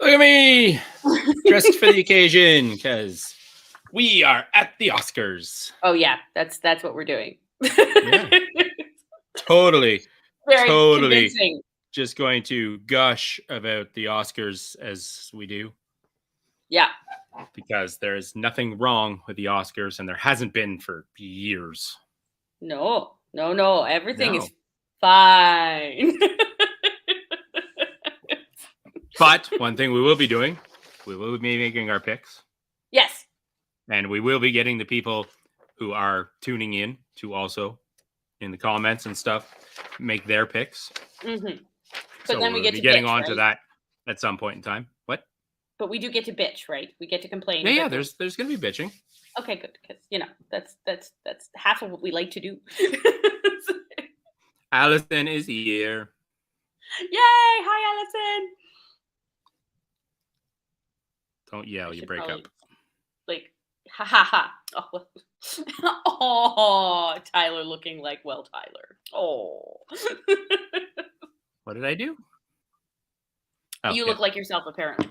Look at me, dressed for the occasion, because we are at the Oscars. Oh yeah, that's what we're doing. Yeah, totally, Very totally. convincing. Just going to gush about the Oscars as we do, Yeah. because there's nothing wrong with the Oscars, and there hasn't been for years. No. Everything No. is fine. But one thing we will be doing, we will be making our picks. Yes. And we will be getting the people who are tuning in to also, in the comments and stuff, make their picks. Mm-hmm. But so then we we'll get be to getting bitch, on to right? that at some point in time. What? But we do get to bitch, right? We get to complain. Yeah, there's going to be bitching. Okay, good, because that's half of what we like to do. Allison is here. Yay! Hi, Allison. Don't yell, you break up. Like, ha ha ha. Oh, Tyler looking like Tyler. Oh. What did I do? Oh, you look like yourself, apparently.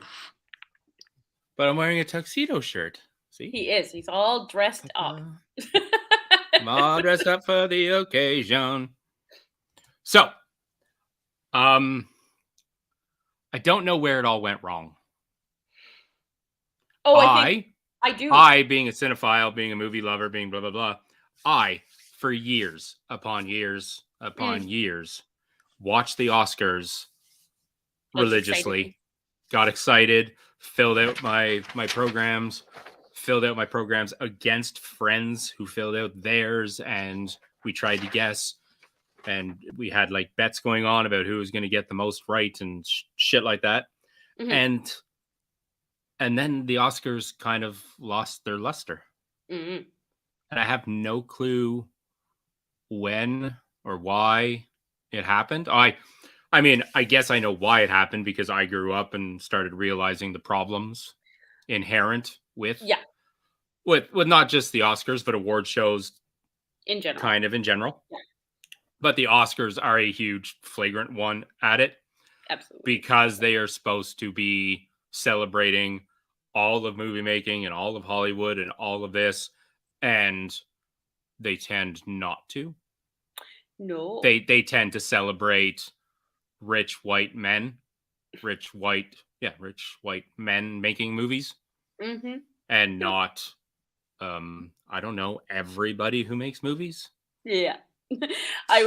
But I'm wearing a tuxedo shirt. See? He is. He's all dressed up. I'm all dressed up for the occasion. So, I don't know where it all went wrong. Oh, I do. I, being a cinephile, being a movie lover, being blah, blah, blah, I, for years upon years upon years, watched the Oscars religiously, got excited, filled out my programs against friends who filled out theirs, and we tried to guess, and we had like bets going on about who was going to get the most right and shit like that. Mm-hmm. And then the Oscars kind of lost their luster. Mm-hmm. And I have no clue when or why it happened. I mean, I guess I know why it happened, because I grew up and started realizing the problems inherent with with not just the Oscars, but award shows in general. Kind of in general. Yeah. But the Oscars are a huge flagrant one at it. Absolutely. Because they are supposed to be celebrating all of movie making and all of Hollywood and all of this, and they tend not to. No. They tend to celebrate rich white men making movies. Mm-hmm. And not I don't know, everybody who makes movies. Yeah. I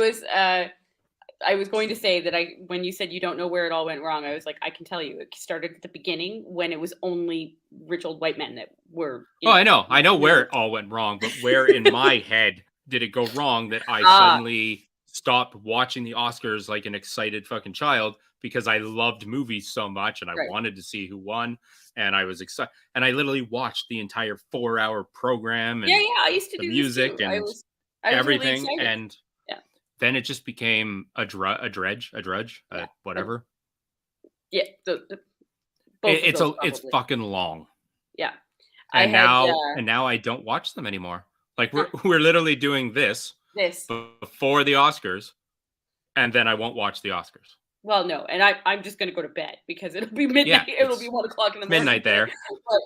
was going to say that when you said you don't know where it all went wrong, I was like, I can tell you. It started at the beginning when it was only rich old white men that were. I know where it all went wrong, but where in my head did it go wrong that I suddenly stopped watching the Oscars like an excited fucking child, because I loved movies so much and I wanted to see who won, and I was excited, and I literally watched the entire 4-hour program and I used to the do music and I was everything, really and then it just became a drudge, whatever. Yeah, it's fucking long. Yeah, and now I don't watch them anymore. Like we're literally doing this before the Oscars, and then I won't watch the Oscars. Well, no, and I'm just gonna go to bed because it'll be midnight. Yeah, it'll be 1 o'clock in the morning. Midnight there. But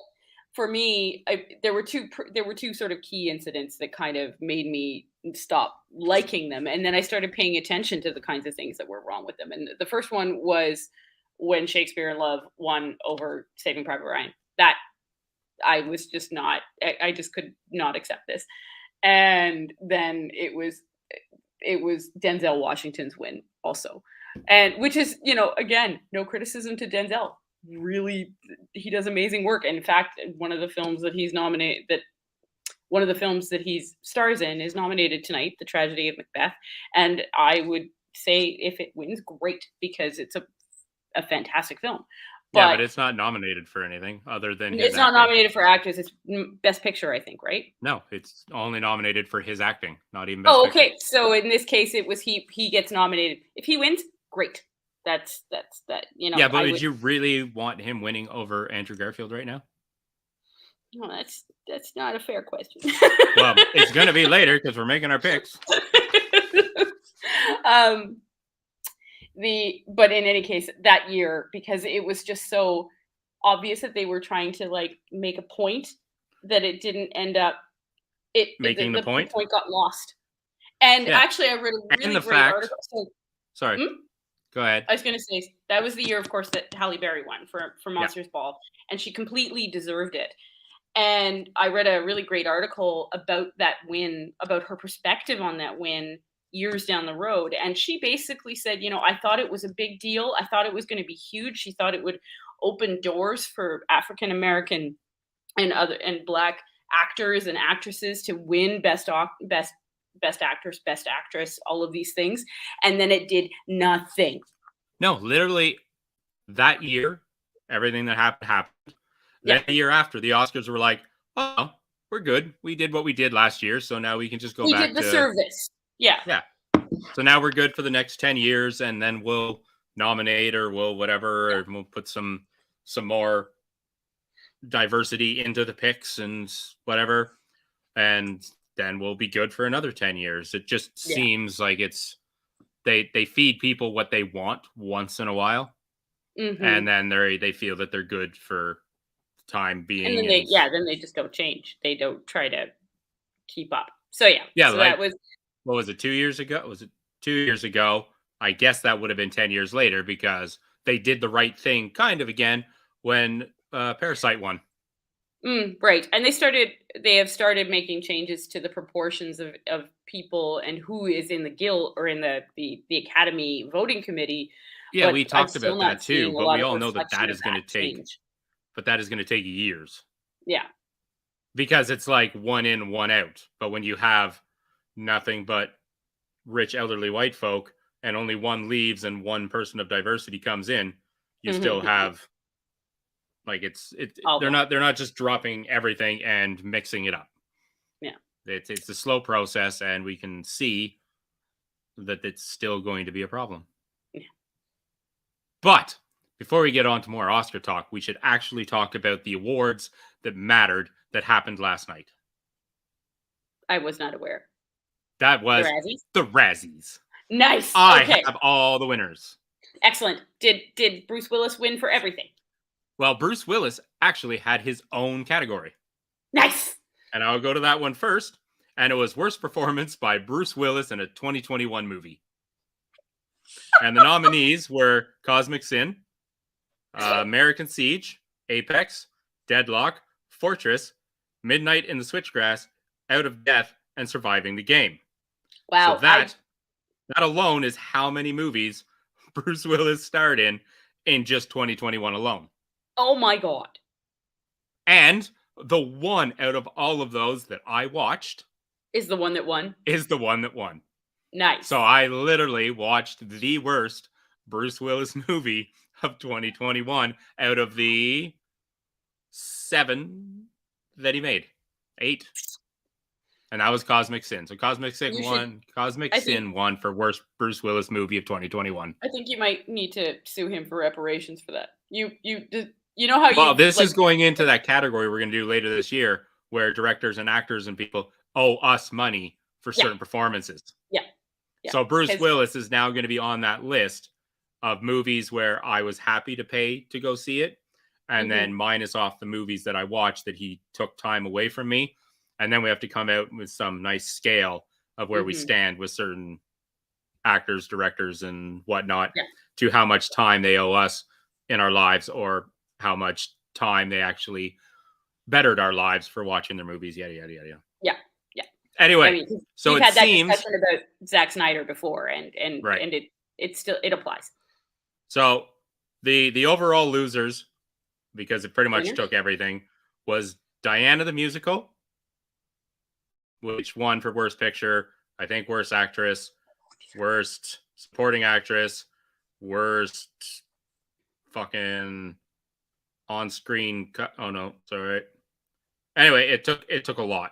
for me, there were two sort of key incidents that kind of made me stop liking them, and then I started paying attention to the kinds of things that were wrong with them. And the first one was when Shakespeare in Love won over Saving Private Ryan. That I was just not. I just could not accept this. And then it was Denzel Washington's win also, and which is, again, no criticism to Denzel. Really, he does amazing work. In fact, one of the films that he stars in is nominated tonight, The Tragedy of Macbeth. And I would say if it wins, great, because it's a fantastic film. But it's not nominated for anything other than it's not nominated for actors. It's Best Picture, I think, right? No, it's only nominated for his acting, not even Best Picture. Okay. So in this case, it was he gets nominated. If he wins, great. That's that. Yeah, but would you really want him winning over Andrew Garfield right now? No, that's not a fair question. Well, it's gonna be later because we're making our picks. But in any case, that year, because it was just so obvious that they were trying to like make a point that it didn't end up. Making the The point. point got lost. And Yeah. actually, I read a And really the great fact. article. So, Sorry. Go ahead. I was going to say that was the year, of course, that Halle Berry won for Monsters Ball, and she completely deserved it. And I read a really great article about that win, about her perspective on that win years down the road. And she basically said, you know, I thought it was a big deal. I thought it was going to be huge. She thought it would open doors for African American and Black actors and actresses to win best actress, best actress, all of these things. And then it did nothing. No, literally that year, everything that happened. Then the year after, the Oscars were like, oh, we're good. We did what we did last year, so now we can just go back to... We did the service. Yeah. Yeah. So now we're good for the next 10 years, and then we'll nominate or we'll whatever, or we'll put some more diversity into the picks and whatever, and then we'll be good for another 10 years. It just seems like it's they feed people what they want once in a while, and then they feel that they're good for time being, and then then they just don't change. They don't try to keep up. So so like, that was, what was it, 2 years ago? Was it 2 years ago? I guess that would have been 10 years later, because they did the right thing kind of again when Parasite won. Right. And they have started making changes to the proportions of people and who is in the guild or in the Academy voting committee. Yeah, we talked about that too, but we all know that is going to take, but that is going to take years. Yeah. Because it's like one in, one out. But when you have nothing but rich elderly white folk and only one leaves and one person of diversity comes in, you still have, like, they're not just dropping everything and mixing it up. Yeah. It's a slow process, and we can see that it's still going to be a problem. Yeah. But before we get on to more Oscar talk, we should actually talk about the awards that mattered that happened last night. I was not aware. That was the Razzies. Nice. I have all the winners. Excellent. Did Bruce Willis win for everything? Well, Bruce Willis actually had his own category. Nice. And I'll go to that one first. And it was Worst Performance by Bruce Willis in a 2021 movie. And the nominees were Cosmic Sin, American Siege, Apex, Deadlock, Fortress, Midnight in the Switchgrass, Out of Death, and Surviving the Game. Wow. So that alone is how many movies Bruce Willis starred in just 2021 alone. Oh my God. And the one out of all of those that I watched is the one that won. Nice. So I literally watched the worst Bruce Willis movie of 2021 out of the 7 that he made. 8. And that was Cosmic Sin. So Cosmic Sin won for worst Bruce Willis movie of 2021. I think you might need to sue him for reparations for that. You know how you... Well, this is going into that category we're going to do later this year, where directors and actors and people owe us money for certain performances. Yeah. So Bruce Willis is now going to be on that list of movies where I was happy to pay to go see it, and then minus off the movies that I watched that he took time away from me. And then we have to come out with some nice scale of where we stand with certain actors, directors, and whatnot to how much time they owe us in our lives, or how much time they actually bettered our lives for watching their movies, yada, yada, yada. Yeah. Anyway, so we've it had seems... that discussion about Zack Snyder before, and it applies. So the overall losers, because it pretty much took everything, was Diana the Musical, which won for Worst Picture, I think Worst Actress, Worst Supporting Actress, Worst fucking on-screen oh no, sorry. Anyway, it took a lot.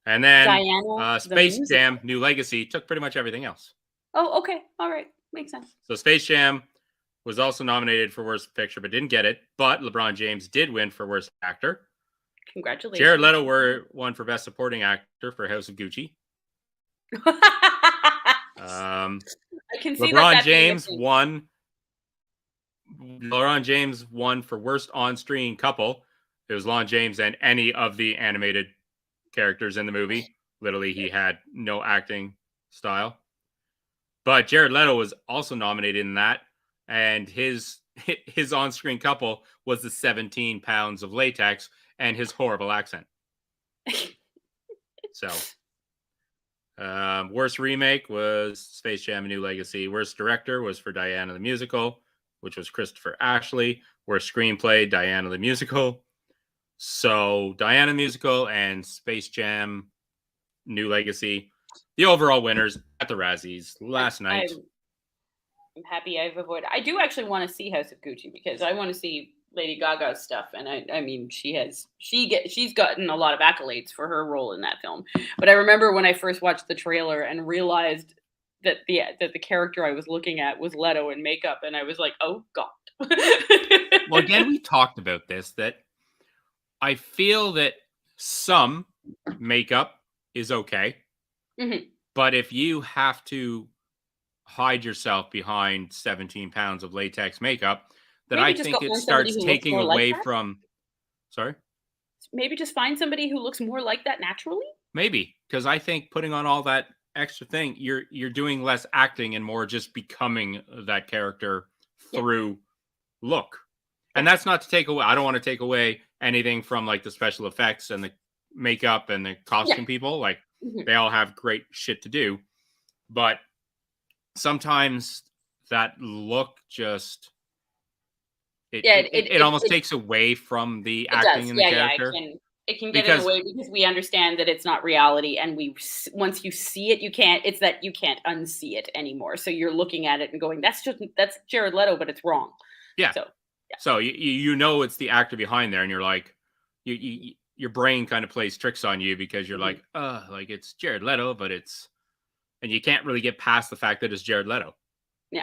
And then Diana, Space Jam New Legacy took pretty much everything else. Oh, okay. All right. Makes sense. So Space Jam was also nominated for Worst Picture, but didn't get it. But LeBron James did win for Worst Actor. Congratulations. Jared Leto won for Best Supporting Actor for House of Gucci. I can see LeBron James won LeBron James won for worst on-screen couple. It was LeBron James and any of the animated characters in the movie. Literally, he had no acting style. But Jared Leto was also nominated in that, and his on-screen couple was the 17 pounds of latex and his horrible accent. So, worst remake was Space Jam: A New Legacy. Worst director was for Diana the Musical, which was Christopher Ashley. Worst screenplay, Diana the Musical. So, Diana the Musical and Space Jam: New Legacy, the overall winners at the Razzies last night. I'm happy I've avoided. I do actually want to see House of Gucci because I want to see Lady Gaga's stuff, and I mean she's gotten a lot of accolades for her role in that film. But I remember when I first watched the trailer and realized that the character I was looking at was Leto in makeup, and I was like, oh god. Well, again, we talked about this, that I feel that some makeup is okay, but if you have to hide yourself behind 17 pounds of latex makeup, that Maybe I just think go it find somebody starts who looks taking more like away that? from. Sorry? Maybe just find somebody who looks more like that naturally? Maybe, because I think putting on all that extra thing, you're doing less acting and more just becoming that character through look. And that's not to take away. I don't want to take away anything from like the special effects and the makeup and the costume people. Like they all have great shit to do, but sometimes that look just it almost takes away from the acting in the character. It can get in the way because we understand that it's not reality, and once you see it, you can't unsee it anymore. So you're looking at it and going, that's Jared Leto, but it's wrong. Yeah. So you know it's the actor behind there, and you're like, your brain kind of plays tricks on you because you're like it's Jared Leto, but and you can't really get past the fact that it's Jared Leto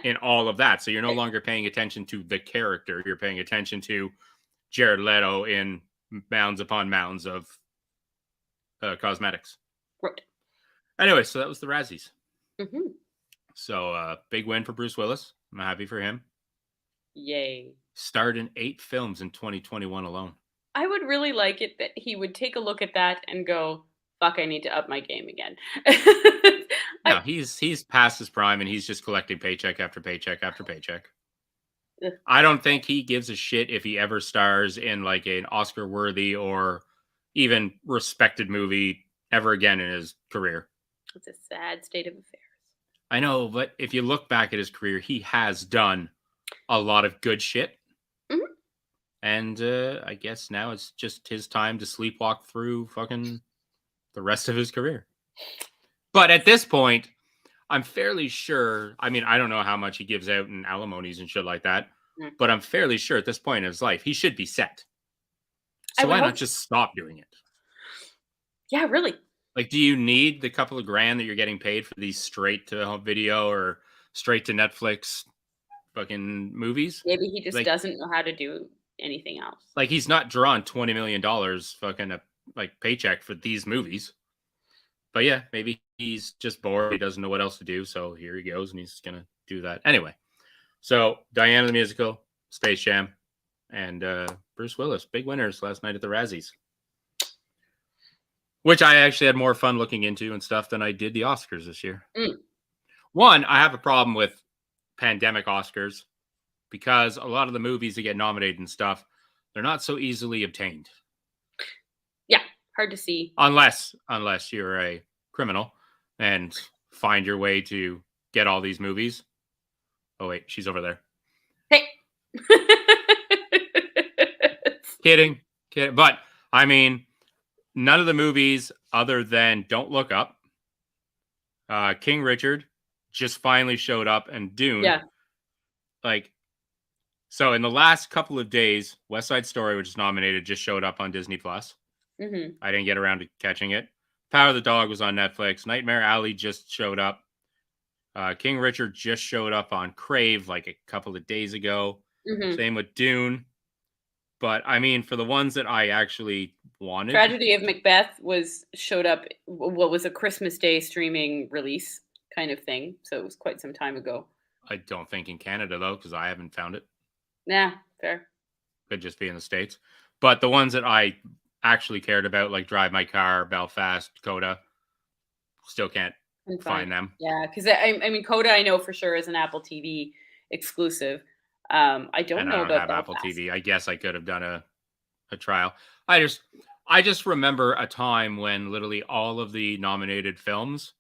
in all of that. So you're no longer paying attention to the character. You're paying attention to Jared Leto in mounds upon mounds of cosmetics. Right. Anyway, so that was the Razzies. So big win for Bruce Willis. I'm happy for him. Yay. Starred in 8 films in 2021 alone. I would really like it that he would take a look at that and go, fuck, I need to up my game again. No, he's past his prime, and he's just collecting paycheck after paycheck after paycheck. I don't think he gives a shit if he ever stars in like an Oscar-worthy or even respected movie ever again in his career. It's a sad state of affairs. I know, but if you look back at his career, he has done a lot of good shit. And I guess now it's just his time to sleepwalk through fucking the rest of his career. But at this point, I'm fairly sure. I mean, I don't know how much he gives out in alimonies and shit like that, but I'm fairly sure at this point in his life, he should be set. So why not just stop doing it? Yeah, really. Like, do you need the couple of grand that you're getting paid for these straight to home video or straight to Netflix fucking movies? Maybe he just doesn't know how to do anything else. Like, he's not drawing $20 million fucking paycheck for these movies. But yeah, maybe he's just bored. He doesn't know what else to do. So here he goes, and he's going to do that. Anyway, so Diana the Musical, Space Jam, and Bruce Willis, big winners last night at the Razzies. Which I actually had more fun looking into and stuff than I did the Oscars this year. One, I have a problem with pandemic Oscars because a lot of the movies that get nominated and stuff, they're not so easily obtained. Yeah, hard to see. Unless you're a criminal and find your way to get all these movies. Oh, wait, she's over there. Hey. Kidding. But, I mean, none of the movies other than Don't Look Up, King Richard just finally showed up, and Dune. Yeah. So in the last couple of days, West Side Story, which is nominated, just showed up on Disney Plus. I didn't get around to catching it. Power of the Dog was on Netflix. Nightmare Alley just showed up. King Richard just showed up on Crave like a couple of days ago. Same with Dune. But I mean, for the ones that I actually wanted, Tragedy of Macbeth showed up. What was a Christmas Day streaming release kind of thing. So it was quite some time ago. I don't think in Canada though, because I haven't found it. Yeah, fair. Could just be in the States. But the ones that I actually cared about, like Drive My Car, Belfast, Coda, still can't Couldn't find find it. them. Yeah, because I mean, Coda I know for sure is an Apple TV exclusive. I don't And I know don't about have Apple Belfast. TV. I guess I could have done a trial. I just I just remember a time when literally all of the nominated films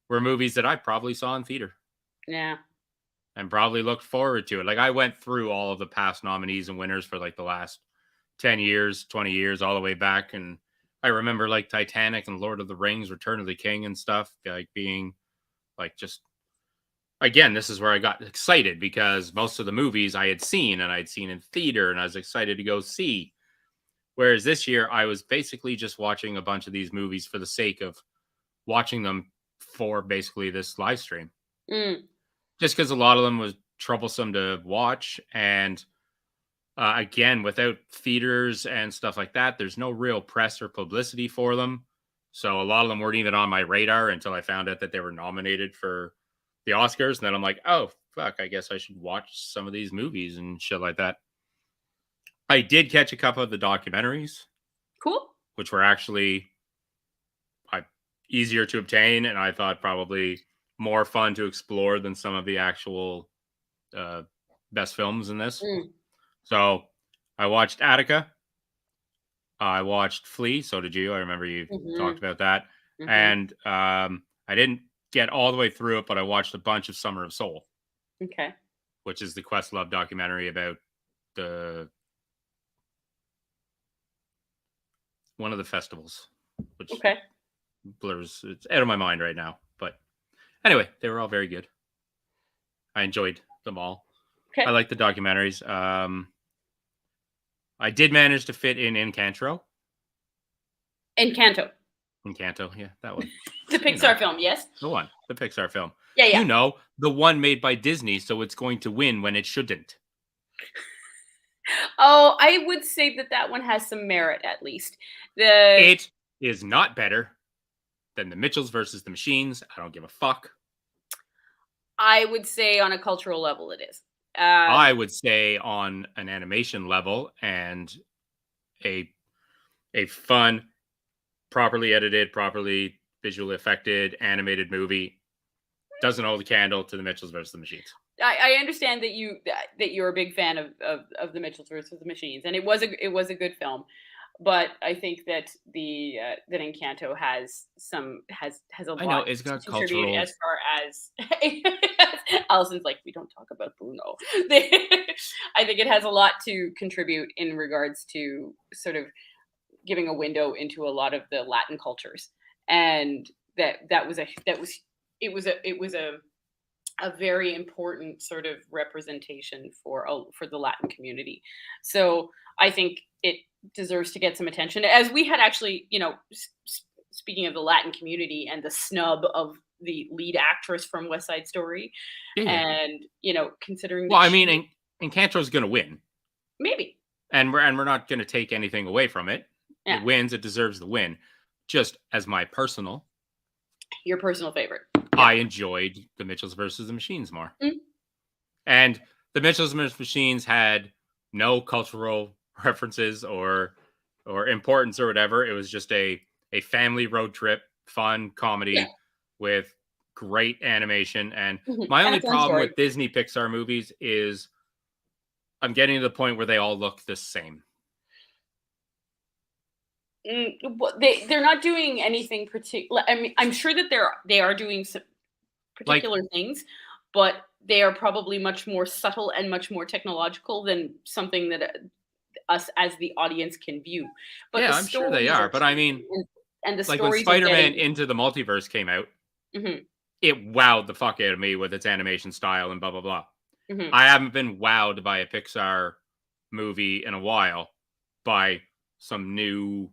were movies that I probably saw in theater Yeah. and probably looked forward to it. Like I went through all of the past nominees and winners for like the last 10 years, 20 years, all the way back. And I remember like Titanic and Lord of the Rings, Return of the King and stuff, like being like just again, this is where I got excited because most of the movies I had seen and I'd seen in theater and I was excited to go see. Whereas this year I was basically just watching a bunch of these movies for the sake of watching them for basically this live stream. Mm. Just because a lot of them was troublesome to watch and again, without theaters and stuff like that, there's no real press or publicity for them. So a lot of them weren't even on my radar until I found out that they were nominated for the Oscars. And then I'm like, oh, fuck, I guess I should watch some of these movies and shit like that. I did catch a couple of the documentaries, Cool. which were actually easier to obtain. And I thought probably more fun to explore than some of the actual best films in this. Mm. So I watched Attica. I watched Flea. So did you. I remember you talked about that. And I didn't get all the way through it, but I watched a bunch of Summer of Soul. Okay. Which is the Questlove documentary about one of the festivals. Which blurs. It's out of my mind right now. But anyway, they were all very good. I enjoyed them all. Okay. I like the documentaries. I did manage to fit in Encanto. Encanto, yeah, that one. the Pixar film, yes. The one, the Pixar film. Yeah, yeah. You know, the one made by Disney, so it's going to win when it shouldn't. Oh, I would say that one has some merit at least. It is not better than the Mitchells versus the Machines. I don't give a fuck. I would say on a cultural level it is. I would say on an animation level and a fun, properly edited, properly visually affected animated movie doesn't hold a candle to the Mitchells versus the Machines. I understand that you're a big fan of the Mitchells versus the Machines, and it was a good film, but I think that that Encanto has a lot. I know it's got cultural. As far as Allison's like, we don't talk about Bruno. I think it has a lot to contribute in regards to sort of giving a window into a lot of the Latin cultures, and it was a very important sort of representation for the Latin community. So I think it deserves to get some attention. As we had actually, speaking of the Latin community and the snub of the lead actress from West Side Story, and considering. Well, I mean, Encanto's going to win, maybe, and we're not going to take anything away from it. Yeah. It wins. It deserves the win. Just as your personal favorite. I enjoyed the Mitchells versus the Machines more. Mm. And the Mitchells versus Machines had no cultural references or importance or whatever. It was just a family road trip, fun comedy with great animation. And my only problem with Disney Pixar movies is I'm getting to the point where they all look the same. They're not doing anything particular. I mean, I'm sure that they are doing some particular things, but they are probably much more subtle and much more technological than something that us as the audience can view. But yeah, I'm sure they are. But I mean, and the like when Spider-Man Into the Multiverse came out, it wowed the fuck out of me with its animation style and blah blah blah. I haven't been wowed by a Pixar movie in a while by some new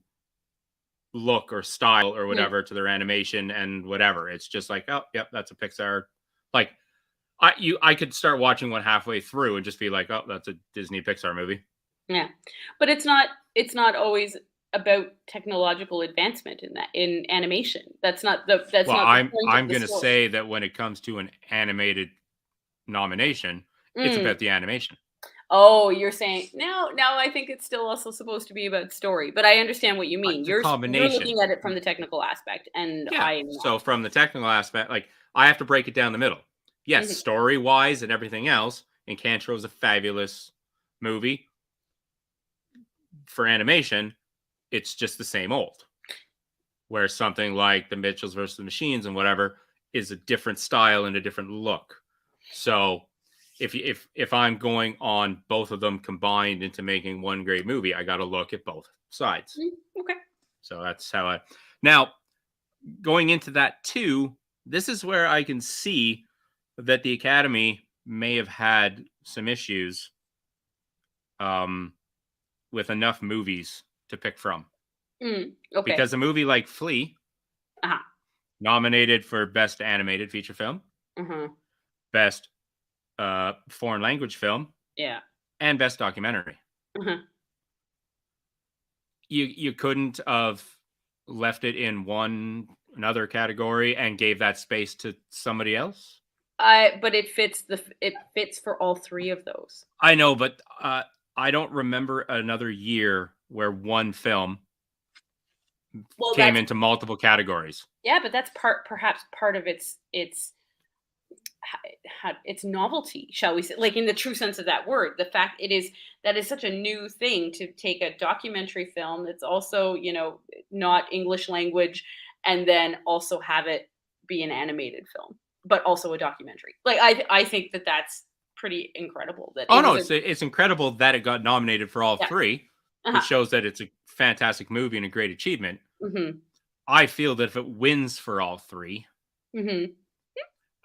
look or style or whatever to their animation and whatever. It's just like, oh, yep, that's a Pixar. Like I could start watching one halfway through and just be like, oh, that's a Disney Pixar movie. Yeah. But it's not always about technological advancement in animation. I'm going to say that when it comes to an animated nomination, it's about the animation. Oh, you're saying no, no, I think it's still also supposed to be about story, but I understand what you mean. It's a You're combination. looking at it from the technical aspect, and Yeah. I'm not. So from the technical aspect, like I have to break it down the middle. Yes, Mhm. story wise and everything else, Encanto is a fabulous movie. For animation, it's just the same old. Where something like the Mitchells versus the Machines and whatever is a different style and a different look. So if I'm going on both of them combined into making one great movie, I got to look at both sides. Okay. So that's how I now going into that too. This is where I can see that the Academy may have had some issues um, with enough movies to pick from. Okay. Because a movie like Flea, Uh-huh. nominated for Best Animated Feature Film, Uh-huh. Best Foreign Language Film, Yeah. and Best Documentary. Uh-huh. You couldn't have left it in another category and gave that space to somebody else. But it fits for all three of those. I know, but I don't remember another year where one film Well, came that's into multiple categories. yeah, but that's perhaps part of its novelty, shall we say, like in the true sense of that word. The fact that is such a new thing to take a documentary film that's also, not English language, and then also have it be an animated film, but also a documentary. Like I think that that's pretty incredible that Oh it no, was a it's incredible that it got nominated for all yeah. three, which Uh-huh. shows that it's a fantastic movie and a great achievement. Mhm. I feel that if it wins for all three, Mhm.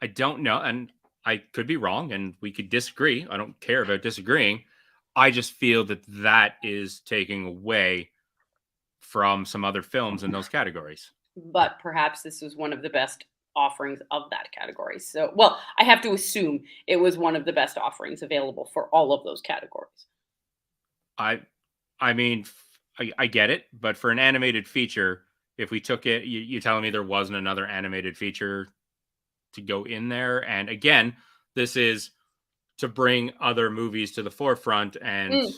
I don't know, and I could be wrong, and we could disagree. I don't care about disagreeing. I just feel that that is taking away from some other films in those categories. But perhaps this was one of the best offerings of that category. So, well, I have to assume it was one of the best offerings available for all of those categories. I, I mean, I get it, but for an animated feature, if we took it, you telling me there wasn't another animated feature to go in there? And again, this is to bring other movies to the forefront and Mm.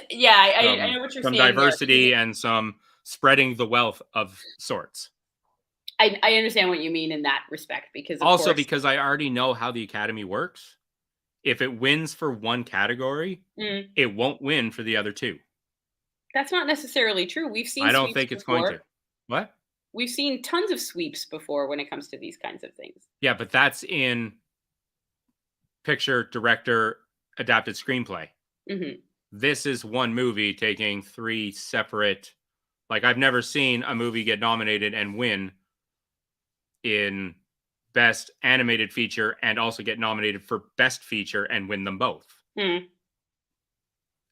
Yeah, I know what you're some saying there because diversity and some spreading the wealth of sorts. I understand what you mean in that respect because, of Also, course, because I already know how the Academy works, if it wins for one category, mm, it won't win for the other two. that's not necessarily true. We've I seen don't sweeps think it's going before. to. What? We've seen tons of sweeps before when it comes to these kinds of things. Yeah, but that's in picture, director, adapted screenplay. Hmm. This is one movie taking three separate. Like, I've never seen a movie get nominated and win in best animated feature and also get nominated for best feature and win them both. Mm.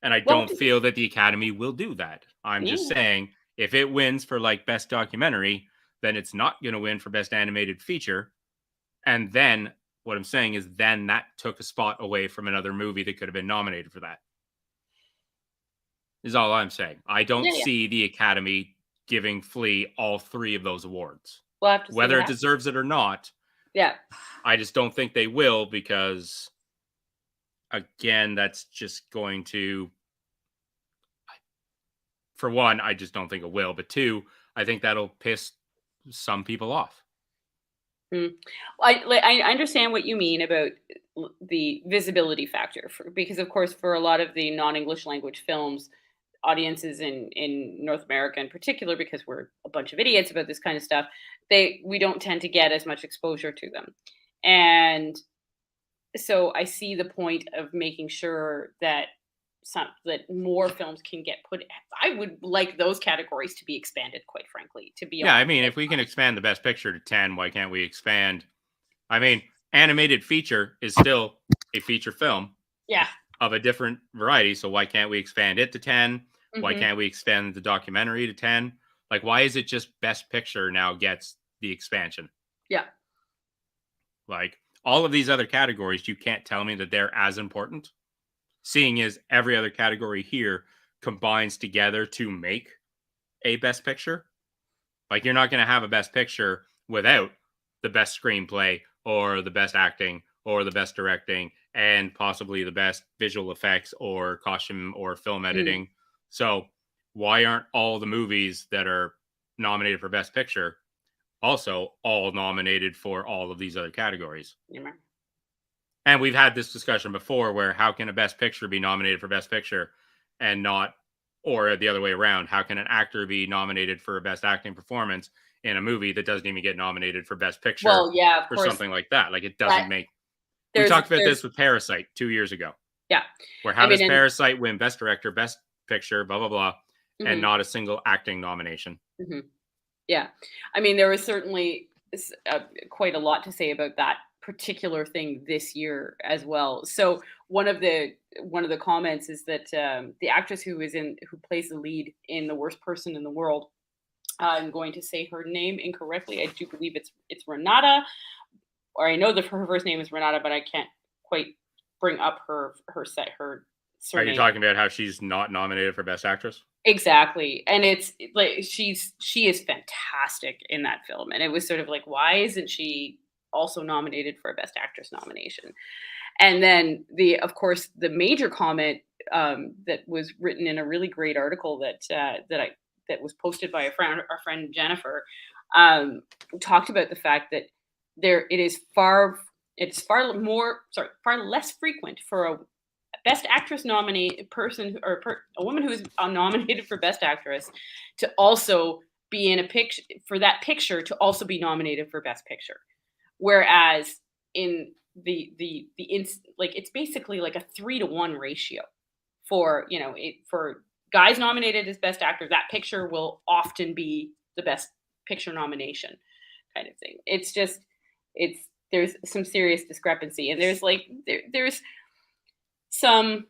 And I Well, don't feel that the Academy will do that. I'm just yeah. saying if it wins for like best documentary, then it's not going to win for best animated feature. And then what I'm saying is then that took a spot away from another movie that could have been nominated for that. Is all I'm saying. I don't Yeah, yeah. see the Academy giving Flea all three of those awards. We'll have to see Whether what it happens. deserves it or not, Yeah. I just don't think they will because again, that's just going to for one, I just don't think it will. But two, I think that'll piss some people off. Mm. I understand what you mean about the visibility factor because, of course, for a lot of the non-English language films, audiences in North America in particular, because we're a bunch of idiots about this kind of stuff, we don't tend to get as much exposure to them, and so I see the point of making sure that more films can get put. I would like those categories to be expanded, quite frankly, to be Yeah, I honest. mean, if we can expand the best picture to 10, why can't we expand? I mean, animated feature is still a feature film Yeah. of a different variety. So why can't we expand it to 10? Why Hmm. can't we expand the documentary to 10? Like, why is it just best picture now gets the expansion? Yeah. Like, all of these other categories, you can't tell me that they're as important. Seeing as every other category here combines together to make a best picture. Like, you're not going to have a best picture without the best screenplay or the best acting or the best directing, and possibly the best visual effects or costume or film editing. So why aren't all the movies that are nominated for Best Picture also all nominated for all of these other categories? Yeah. And we've had this discussion before where how can a Best Picture be nominated for Best Picture and not, or the other way around, how can an actor be nominated for a Best Acting Performance in a movie that doesn't even get nominated for Best Picture Well, yeah, of or course. something like that? Like, it That doesn't make... We talked about this with Parasite 2 years ago. Yeah. Where how does Parasite win Best Director, Best Picture, blah, blah, blah, and not a single acting nomination? Yeah. I mean, there was certainly quite a lot to say about that particular thing this year as well. So one of the comments is that the actress who plays the lead in The Worst Person in the World, I'm going to say her name incorrectly. I do believe it's Renata, or I know that her first name is Renata, but I can't quite bring up her surname. Are you talking about how she's not nominated for Best Actress? Exactly. And it's like she is fantastic in that film. And it was sort of like, why isn't she also nominated for a Best Actress nomination? And then of course, the major comment that was written in a really great article that was posted by our friend Jennifer, talked about the fact that it's far less frequent for a Best Actress nominee person or a woman who is nominated for Best Actress to also be in a picture for that picture to also be nominated for Best Picture, whereas in it's basically like a 3-to-1 ratio for for guys nominated as Best Actor, that picture will often be the Best Picture nomination, kind of thing. It's just there's some serious discrepancy, and there's some,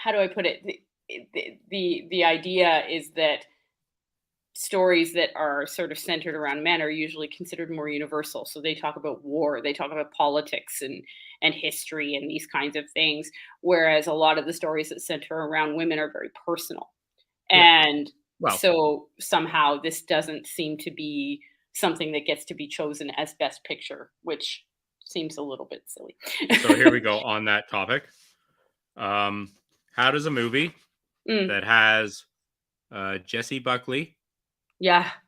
how do I put it? The idea is that stories that are sort of centered around men are usually considered more universal. So they talk about war, they talk about politics and history and these kinds of things, whereas a lot of the stories that center around women are very personal. Yeah. And so somehow this doesn't seem to be something that gets to be chosen as Best Picture, which seems a little bit silly. So here we go on that topic. How does a movie that has Jessie Buckley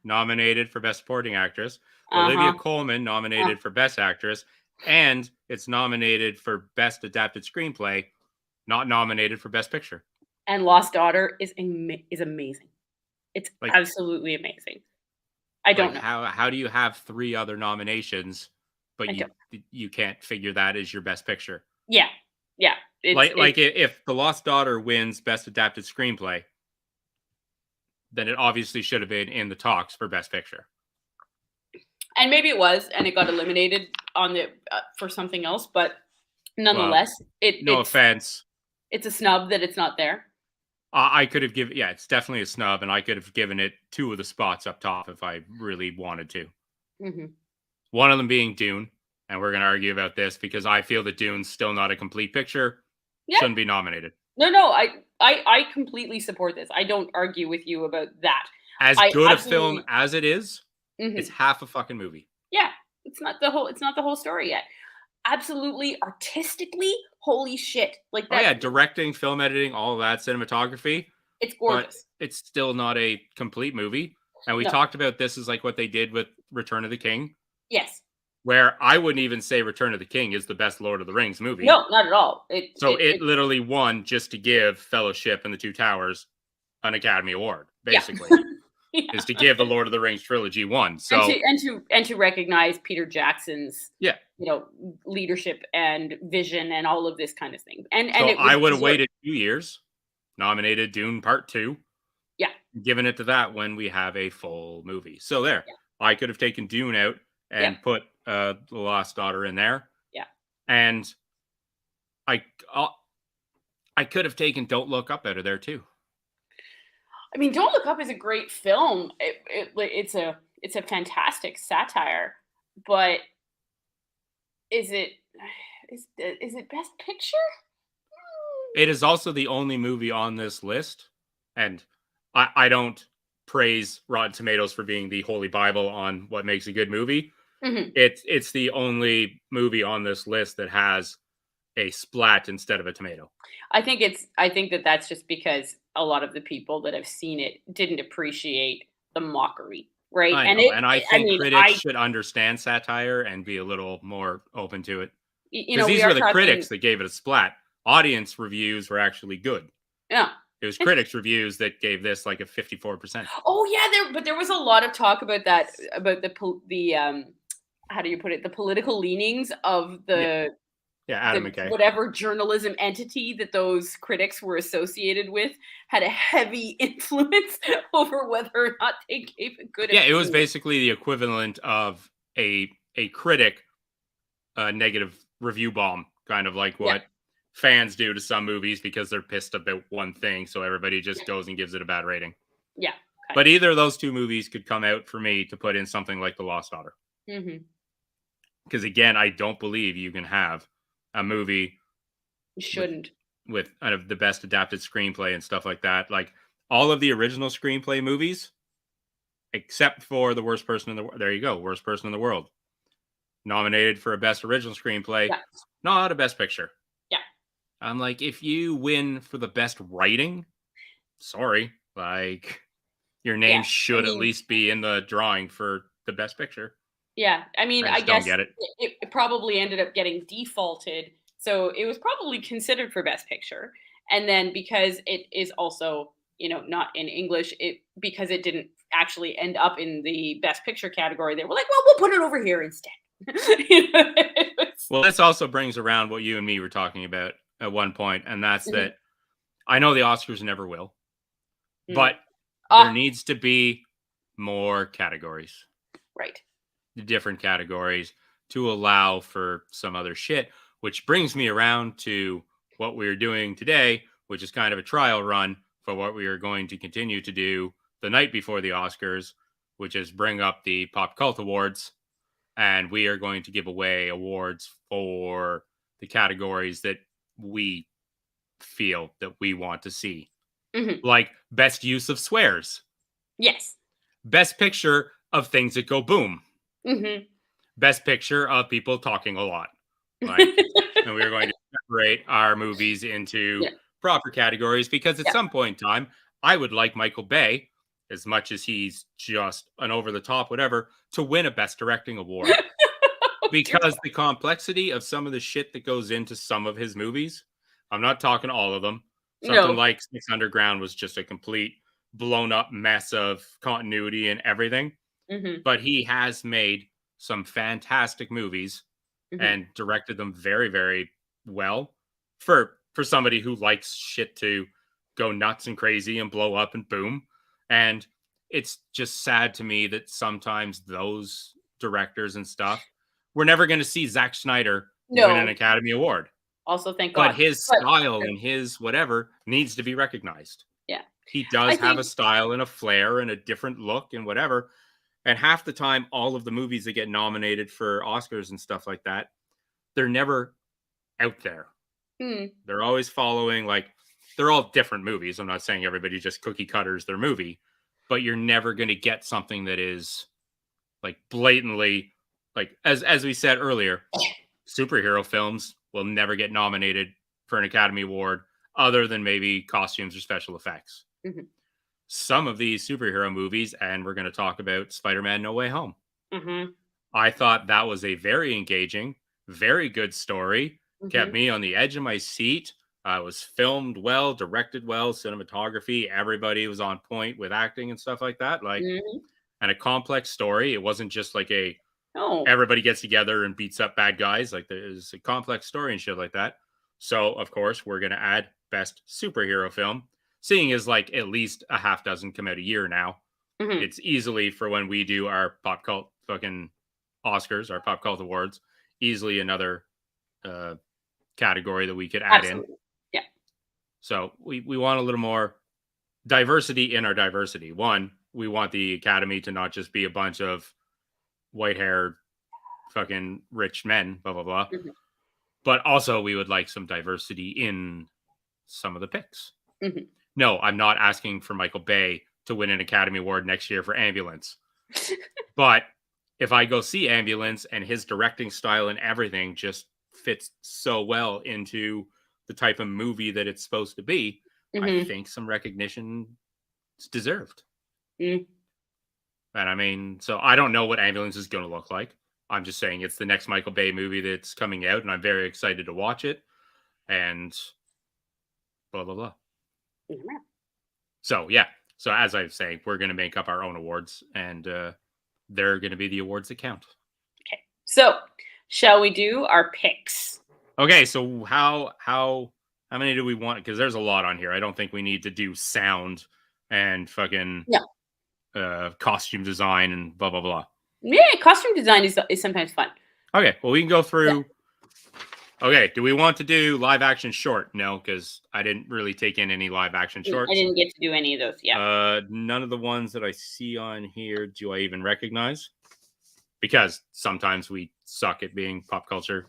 nominated for Best Supporting Actress, Olivia Colman nominated for Best Actress, and it's nominated for Best Adapted Screenplay, not nominated for Best Picture? And Lost Daughter is amazing. It's absolutely amazing. I don't know. How do you have 3 other nominations, but you can't figure that as your Best Picture? Yeah. If The Lost Daughter wins Best Adapted Screenplay, then it obviously should have been in the talks for Best Picture. And maybe it was, and it got eliminated on for something else. But nonetheless, offense, it's a snub that it's not there. I could have given, it's definitely a snub, and I could have given it 2 of the spots up top if I really wanted to. One of them being Dune, and we're going to argue about this because I feel that Dune's still not a complete picture. Yeah. Shouldn't be nominated. No, I completely support this. I don't argue with you about that. As good a film as it is, it's half a fucking movie. Yeah, it's not the whole story yet. Absolutely, artistically, holy shit! Like that. Oh yeah, directing, film editing, all of that, cinematography. It's gorgeous. But it's still not a complete movie. And we talked about this as like what they did with Return of the King. Yes. Where I wouldn't even say Return of the King is the best Lord of the Rings movie. No, not at all. It literally won just to give Fellowship and the Two Towers an Academy Award, basically. Yeah. Is to give the Lord of the Rings trilogy one. So and to recognize Peter Jackson's leadership and vision and all of this kind of thing. And I would have waited 2 years, nominated Dune Part 2. Yeah. Given it to that when we have a full movie. So there. Yeah. I could have taken Dune out and put The Lost Daughter in there. Yeah. And I could have taken Don't Look Up out of there too. I mean, Don't Look Up is a great film. It's a fantastic satire, but is it Best Picture? It is also the only movie on this list, and I don't praise Rotten Tomatoes for being the holy Bible on what makes a good movie, Mhm. It's the only movie on this list that has a splat instead of a tomato. I think that that's just because a lot of the people that have seen it didn't appreciate the mockery, right? I And know, and I I think mean, critics should understand satire and be a little more open to it. you Because know, we these are were the talking, critics that gave it a splat. Audience reviews were actually good. yeah. It was critics reviews that gave this like a 54%. Oh yeah, but there was a lot of talk about that, about the how do you put it, the political leanings of Yeah, yeah, Adam the McKay. whatever journalism entity that those critics were associated with had a heavy influence over whether or not they gave a good Yeah, it was opinion. basically the equivalent of a critic negative review bomb, kind of like Yeah, what fans do to some movies because they're pissed about one thing, so everybody just goes and gives it a bad rating. yeah, kind But of. either of those two movies could come out for me to put in something like The Lost Daughter. Hmm. Because again, I don't believe you can have a movie You with shouldn't. kind of the best adapted screenplay and stuff like that. Like all of the original screenplay movies, except for The Worst Person in the World. There you go, Worst Person in the World. Nominated for a best original screenplay, Yeah, not a best picture. yeah, I'm like, if you win for the best writing, sorry, like your yeah. name I should at mean, least be in the drawing for the best picture. yeah. I mean, I I just don't guess get it. it probably ended up getting defaulted, so it was probably considered for Best Picture, and then because it is also, not in English, it because it didn't actually end up in the Best Picture category, they were like, well, we'll put it over here instead. It was- Well, this also brings around what you and me were talking about at one point, and that's Mhm. that I know the Oscars never will, Mm. but there Ah, needs to be more categories, right. different categories to allow for some other shit, which brings me around to what we're doing today, which is kind of a trial run for what we are going to continue to do the night before the Oscars, which is bring up the Pop Cult Awards. And we are going to give away awards for the categories that we feel that we want to see, Mhm. like best use of swears, Yes. best picture of things that go boom, Mhm. best picture of people talking a lot. Like, and we are going to separate our movies into Yeah, proper categories because at yeah. some point in time, I would like Michael Bay, as much as he's just an over the top whatever, to win a best directing award. Oh, dear Because God. the complexity of some of the shit that goes into some of his movies, I'm not talking all of them. Something No. like Six Underground was just a complete blown up mess of continuity and everything. Mhm, But he has made some fantastic movies mhm. and directed them very, very well for somebody who likes shit to go nuts and crazy and blow up and boom. And it's just sad to me that sometimes those directors and stuff, we're never going to see Zack Snyder win an No. Academy Award, Also, thank but God. his But style and his whatever needs to be recognized. yeah, He I does have a think style and a flair and a different look and whatever. And half the time, all of the movies that get nominated for Oscars and stuff like that, they're never out there. mm, They're always following, like, they're all different movies. I'm not saying everybody just cookie cutters their movie, but you're never going to get something that is like blatantly, like, as we said earlier, superhero films will never get nominated for an Academy Award other than maybe costumes or special effects. mhm, Some of these superhero movies, and we're going to talk about Spider-Man No Way Home. mhm, I thought that was a very engaging, very good story. Kept mhm, me on the edge of my seat. It was filmed well, directed well, cinematography. Everybody was on point with acting and stuff like that. Like, mhm. and a complex story. It wasn't just like a No. everybody gets together and beats up bad guys. Like, there's a complex story and shit like that. So, of course, we're gonna add best superhero film. Seeing as like at least a half dozen come out a year now, Mhm. it's easily for when we do our pop cult fucking Oscars, our pop cult awards, easily another uh, category that we could add in. Absolutely. Yeah. So we want a little more diversity in our diversity. One, we want the Academy to not just be a bunch of white haired fucking rich men, blah blah blah. Mhm, But also we would like some diversity in some of the picks. mhm. No, I'm not asking for Michael Bay to win an Academy Award next year for Ambulance. But if I go see Ambulance and his directing style and everything just fits so well into the type of movie that it's supposed to be, I think some recognition is deserved. And I mean, so I don't know what Ambulance is going to look like. I'm just saying it's the next Michael Bay movie that's coming out, and I'm very excited to watch it. And blah, blah, blah. So, yeah. So, as I was saying, we're going to make up our own awards, and they're going to be the awards that count. Okay. So, shall we do our picks? Okay. So, how many do we want? Because there's a lot on here. I don't think we need to do sound and fucking costume design and blah, blah, blah. Yeah, costume design is sometimes fun. Okay. Well, we can go through... Yeah. Okay, do we want to do live action short? No, because I didn't really take in any live action shorts. I didn't get to do any of those, yeah. None of the ones that I see on here do I even recognize. Because sometimes we suck at being pop culture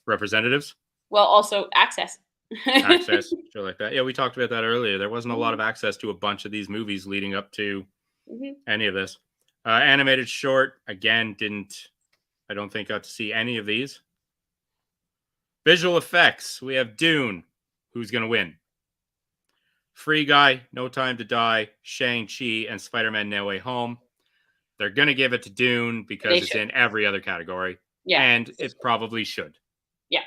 representatives. Well, also access. Access, shit like that. Yeah, we talked about that earlier. There wasn't a lot of access to a bunch of these movies leading up to any of this. Animated short, again, I don't think got to see any of these. Visual effects, we have Dune. Who's going to win? Free Guy, No Time to Die, Shang-Chi, and Spider-Man No Way Home. They're going to give it to Dune because it's in every other category. Yeah. And it probably should. Yeah.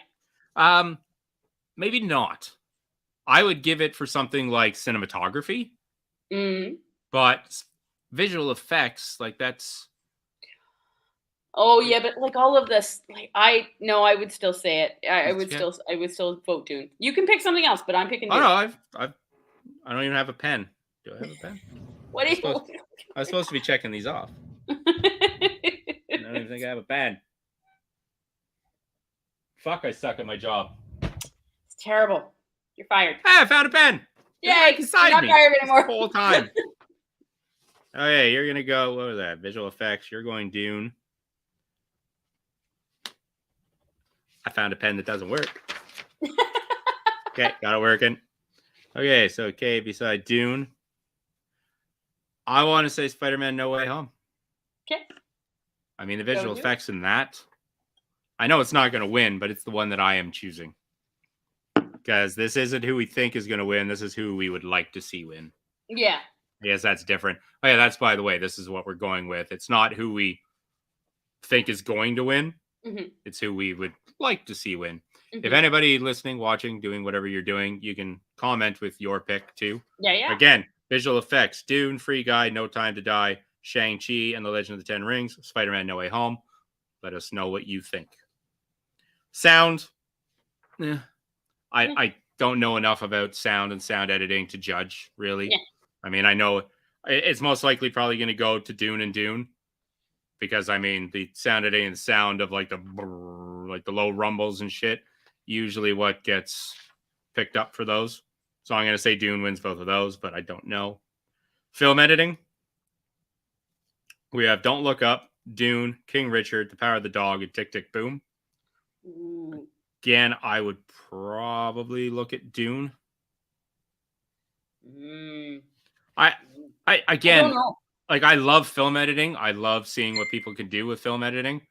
Maybe not. I would give it for something like cinematography. But visual effects, like that's... Oh yeah, but like all of this, like I would still say it. I would still vote Dune. You can pick something else, but I'm picking Dune. Oh no, I don't even have a pen. Do I have a pen? What are you? I was supposed to be checking these off. I don't even think I have a pen. Fuck! I suck at my job. It's terrible. You're fired. Hey, I found a pen. Yeah, you're not fired anymore. The whole time. Okay, you're gonna go. What was that? Visual effects. You're going Dune. I found a pen that doesn't work. Okay, got it working. Okay, so beside Dune, I want to say Spider-Man No Way Home. Okay. I mean, the visual effects in that, I know it's not going to win, but it's the one that I am choosing. Because this isn't who we think is going to win. This is who we would like to see win. Yeah. I guess that's different. Oh, yeah, that's, by the way, this is what we're going with. It's not who we think is going to win. It's who we would like to see win. If anybody listening, watching, doing whatever you're doing, you can comment with your pick too. Yeah. Again, visual effects: Dune, Free Guy, No Time to Die, Shang-Chi and the Legend of the Ten Rings, Spider-Man No Way Home. Let us know what you think. Sound. I don't know enough about sound and sound editing to judge, really. Yeah. I mean, I know it's most likely probably going to go to Dune and Dune. Because, I mean, the sound editing and the sound of, like, the low rumbles and shit, usually what gets picked up for those. So I'm going to say Dune wins both of those, but I don't know. Film editing. We have Don't Look Up, Dune, King Richard, The Power of the Dog, and Tick, Tick, Boom. Again, I would probably look at Dune. I don't know. Like, I love film editing. I love seeing what people can do with film editing.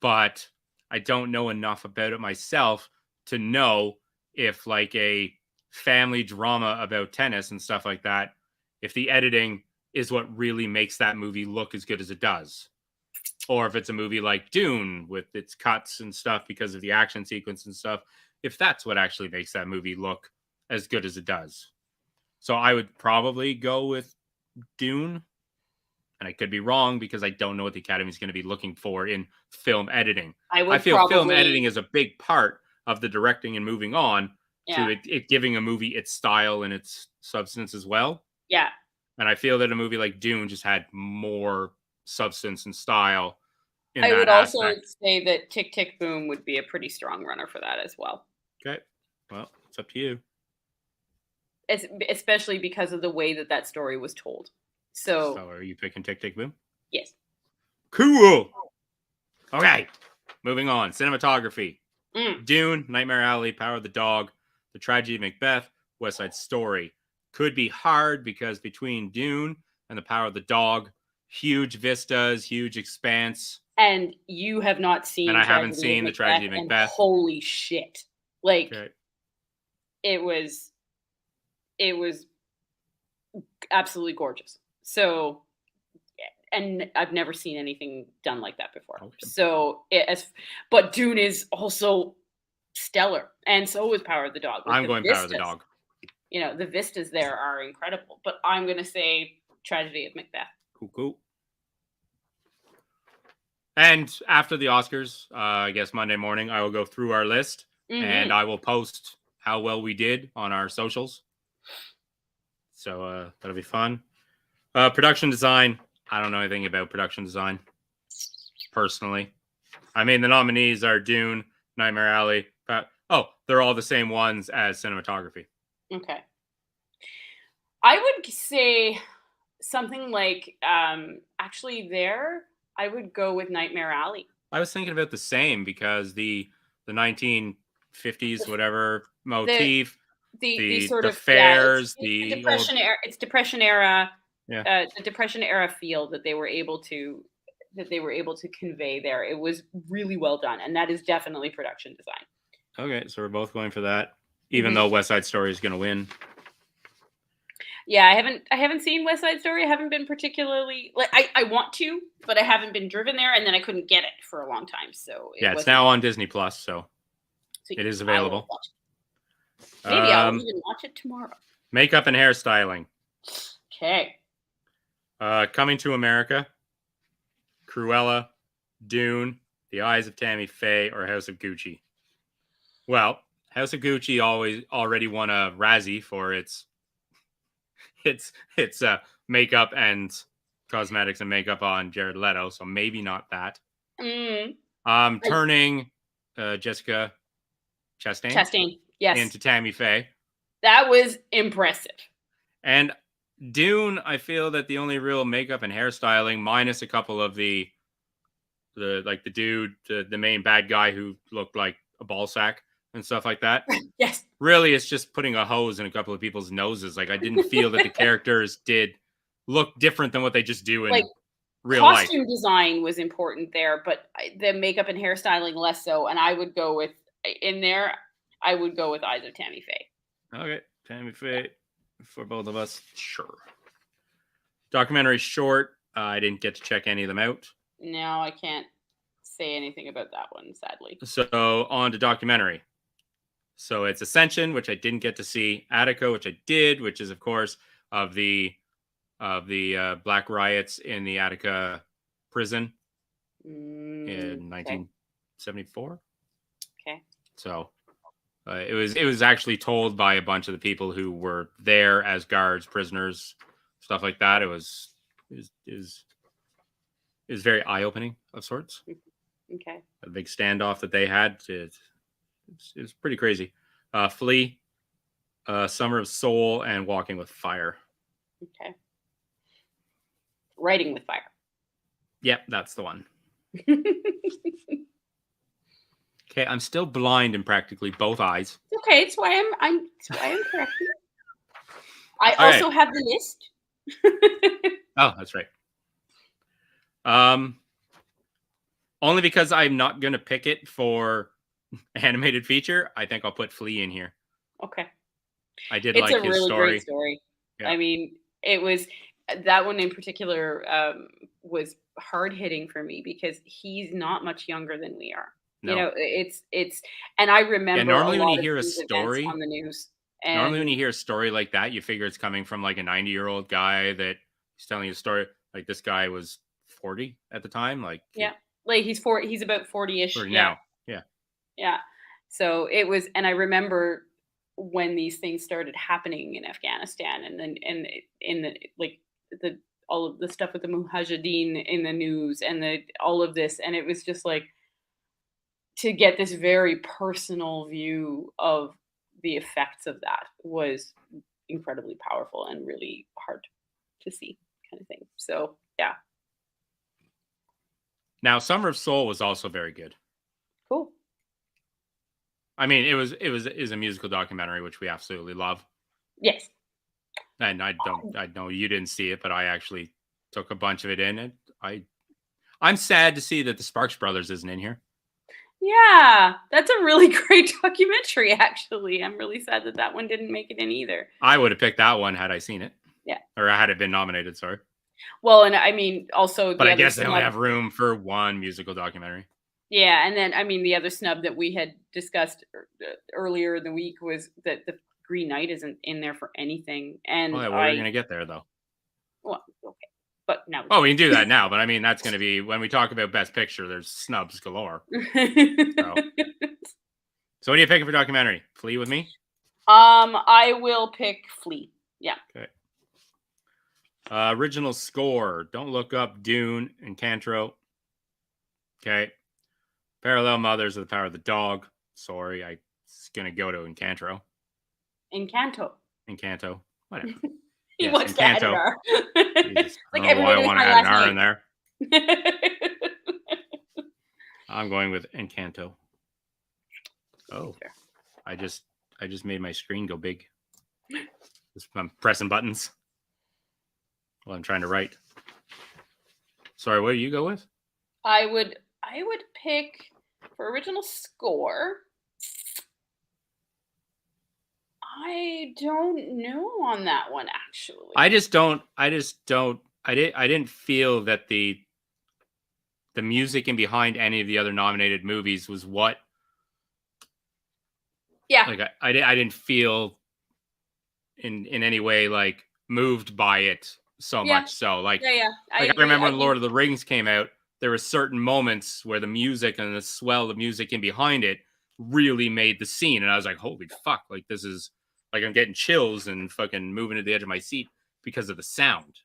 But I don't know enough about it myself to know if, like, a family drama about tennis and stuff like that, if the editing is what really makes that movie look as good as it does. Or if it's a movie like Dune with its cuts and stuff because of the action sequence and stuff, if that's what actually makes that movie look as good as it does. So I would probably go with Dune. And I could be wrong because I don't know what the Academy is going to be looking for in film editing. I feel film editing is a big part of the directing and moving on to it giving a movie its style and its substance as well. Yeah. And I feel that a movie like Dune just had more substance and style in I that would aspect. also say that Tick, Tick, Boom would be a pretty strong runner for that as well. Okay. Well, it's up to you. Especially because of the way that story was told. So are you picking Tick, Tick, Boom? Yes. Cool. Okay. Moving on. Cinematography. Dune, Nightmare Alley, Power of the Dog, The Tragedy of Macbeth, West Side Story. Could be hard because between Dune and The Power of the Dog, huge vistas, huge expanse. And you have not And seen I haven't Tragedy of seen the Macbeth, Tragedy of and Macbeth. holy shit. Like, Okay. it was absolutely gorgeous. So, and I've never seen anything done like that before. Okay. So, but Dune is also stellar, and so is Power of the Dog. Like I'm the going Power of the vistas, Dog. the vistas there are incredible. But I'm gonna say Tragedy of Macbeth. Cool. And after the Oscars, I guess Monday morning, I will go through our list and I will post how well we did on our socials. So that'll be fun. Production design. I don't know anything about production design personally. I mean, the nominees are Dune, Nightmare Alley. They're all the same ones as cinematography. Okay. I would say something like, actually there, I would go with Nightmare Alley. I was thinking about the same because the 1950s whatever motif, the sort the of, yeah, it's fairs, the the old depression era. It's depression era. yeah. The depression era feel that they were able to convey there. It was really well done, and that is definitely production design. Okay, so we're both going for that, even though West Side Story is going to win. Yeah, I haven't seen West Side Story. I haven't been particularly, like, I want to, but I haven't been driven there, and then I couldn't get it for a long time. So it's now on Disney Plus, so it is available. Maybe I'll even watch it tomorrow. Makeup and hairstyling. Okay. Coming to America, Cruella, Dune, The Eyes of Tammy Faye, or House of Gucci. Well, House of Gucci already won a Razzie for its makeup and cosmetics and makeup on Jared Leto, so maybe not that. Turning Jessica Chastain yes, into Tammy Faye. That was impressive. And Dune, I feel that the only real makeup and hairstyling, minus a couple of the dude, the main bad guy who looked like a ball sack and stuff like that. Yes. Really, it's just putting a hose in a couple of people's noses. Like, I didn't feel that the characters did look different than what they just do in real life. Costume design was important there, but the makeup and hairstyling less so. And I would go with, in there, I would go with Eyes of Tammy Faye. Okay, Tammy Faye for both of us. Sure. Documentary short. I didn't get to check any of them out. No, I can't say anything about that one, sadly. So on to documentary. So it's Ascension, which I didn't get to see. Attica, which I did, which is, of course, of the Black riots in the Attica prison in 1974. Okay. So it was actually told by a bunch of the people who were there as guards, prisoners, stuff like that. It was very eye opening of sorts. Okay. A big standoff that they had. It was pretty crazy. Flea, Summer of Soul, and Walking with Fire. Okay. Writing with Fire. Yep, that's the one. Okay, I'm still blind in practically both eyes. Okay, it's why I'm correcting. I also have the list. Oh, that's right. Only because I'm not gonna pick it for animated feature, I think I'll put Flea in here. Okay. I did like his story. It's a really great story. Yeah. I mean, it was, that one in particular was hard hitting for me because he's not much younger than we are. No. It's and I remember normally when you hear a story on the news. Normally when you hear a story like that, you figure it's coming from like a 90-year-old guy that he's telling you a story. Like, this guy was 40 at the time. Like, yeah, like he's about 40-ish. Now. Yeah. So it was, and I remember when these things started happening in Afghanistan, and then in the all of the stuff with the Mujahideen in the news, and all of this, and it was just like, to get this very personal view of the effects of that was incredibly powerful and really hard to see, kind of thing. So yeah. Now, Summer of Soul was also very good. Cool. I mean, it was a musical documentary, which we absolutely love. Yes. And I know you didn't see it, but I actually took a bunch of it in, and I'm sad to see that the Sparks Brothers isn't in here. Yeah, that's a really great documentary, actually. I'm really sad that that one didn't make it in either. I would have picked that one had I seen it. Yeah. Or had it been nominated, sorry. Well, and I mean, also but I guess they only have room for one musical documentary. Yeah, and then I mean, the other snub that we had discussed earlier in the week was that the Green Knight isn't in there for anything. And Well, we're going to get there, though. Well, okay, but now. Oh, we can do that now, but I mean, that's going to be when we talk about Best Picture. There's snubs galore. So what are you picking for documentary? Flee with Me? I will pick Flee. Yeah. Okay. Original score: Don't Look Up, Dune, Encanto. Okay. Parallel Mothers of the Power of the Dog. Sorry, I'm going to go to Encanto. Encanto. Whatever. He wants to add an R. Like I want to add an R in there. I'm going with Encanto. Oh, I just made my screen go big. I'm pressing buttons while I'm trying to write. Sorry, what do you go with? I would pick for original score. I don't know on that one, actually. I didn't feel that the music in behind any of the other nominated movies was what. Yeah. Like I didn't feel in any way like moved by it so much. So like, I remember when Lord of the Rings came out, there were certain moments where the music and the swell of music in behind it really made the scene. And I was like, holy fuck, like this is like, I'm getting chills and fucking moving to the edge of my seat because of the sound.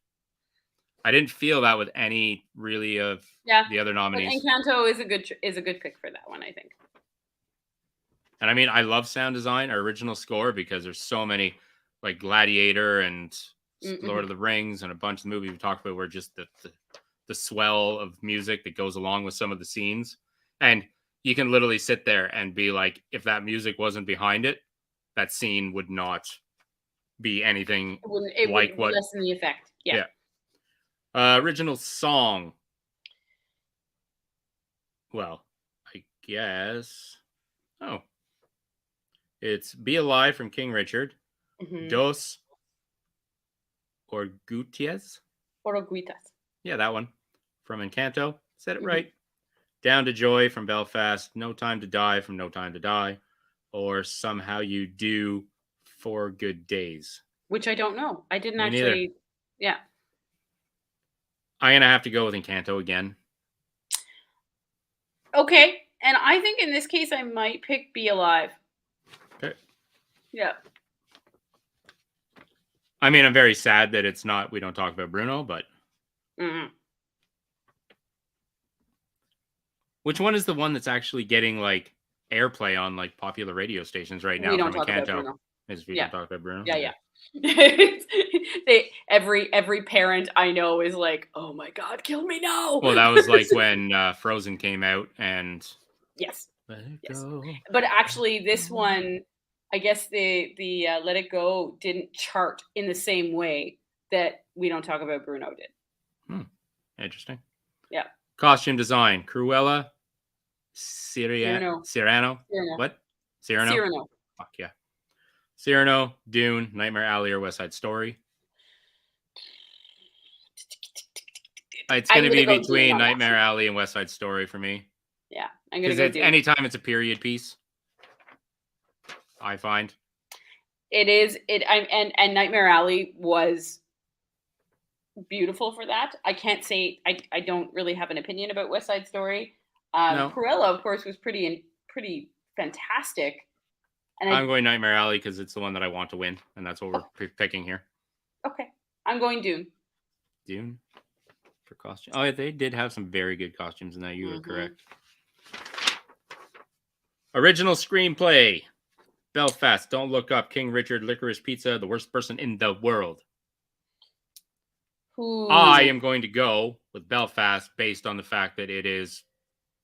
I didn't feel that with any really of the other nominees. Encanto is a good pick for that one, I think. And I mean, I love sound design, our original score, because there's so many like Gladiator and Lord of the Rings and a bunch of the movies we talked about where just the swell of music that goes along with some of the scenes. And you can literally sit there and be like, if that music wasn't behind it, that scene would not be anything it like would what lessen the effect. Yeah. Original song. Well, I guess. Oh, it's "Be Alive" from King Richard. Dos Orgutias. Yeah, that one from Encanto. Said it right. Down to Joy from Belfast. No Time to Die from No Time to Die. Or Somehow You Do, 4 Good Days. Which I don't know. I didn't actually. Yeah. I'm going to have to go with Encanto again. Okay. And I think in this case, I might pick Be Alive. Okay. Yeah. I mean, I'm very sad that it's not, we don't talk about Bruno, but. Which one is the one that's actually getting like airplay on like popular radio stations right now? We don't talk about Bruno. We don't talk about Bruno? Yeah. Every parent I know is like, oh my God, kill me now. Well, that was like when Frozen came out and. Yes. Let it go. But actually, this one, I guess the Let It Go didn't chart in the same way that We Don't Talk About Bruno did. Interesting. Yeah. Costume design: Cruella, Cyrano. What? Cyrano. Fuck yeah. Cyrano, Dune, Nightmare Alley, or West Side Story. It's going to be between Nightmare Alley and West Side Story for me. Yeah, I'm going to go Dune. Anytime it's a period piece, I find. It is. And Nightmare Alley was beautiful for that. I can't say I don't really have an opinion about West Side Story. No. Cruella, of course, was pretty fantastic. And I'm going Nightmare Alley because it's the one that I want to win, and that's what we're picking here. Okay, I'm going Dune. Dune for costume. Oh, yeah, they did have some very good costumes in that. You were correct. Original screenplay: Belfast, Don't Look Up, King Richard, Licorice Pizza, The Worst Person in the World. I am going to go with Belfast based on the fact that it is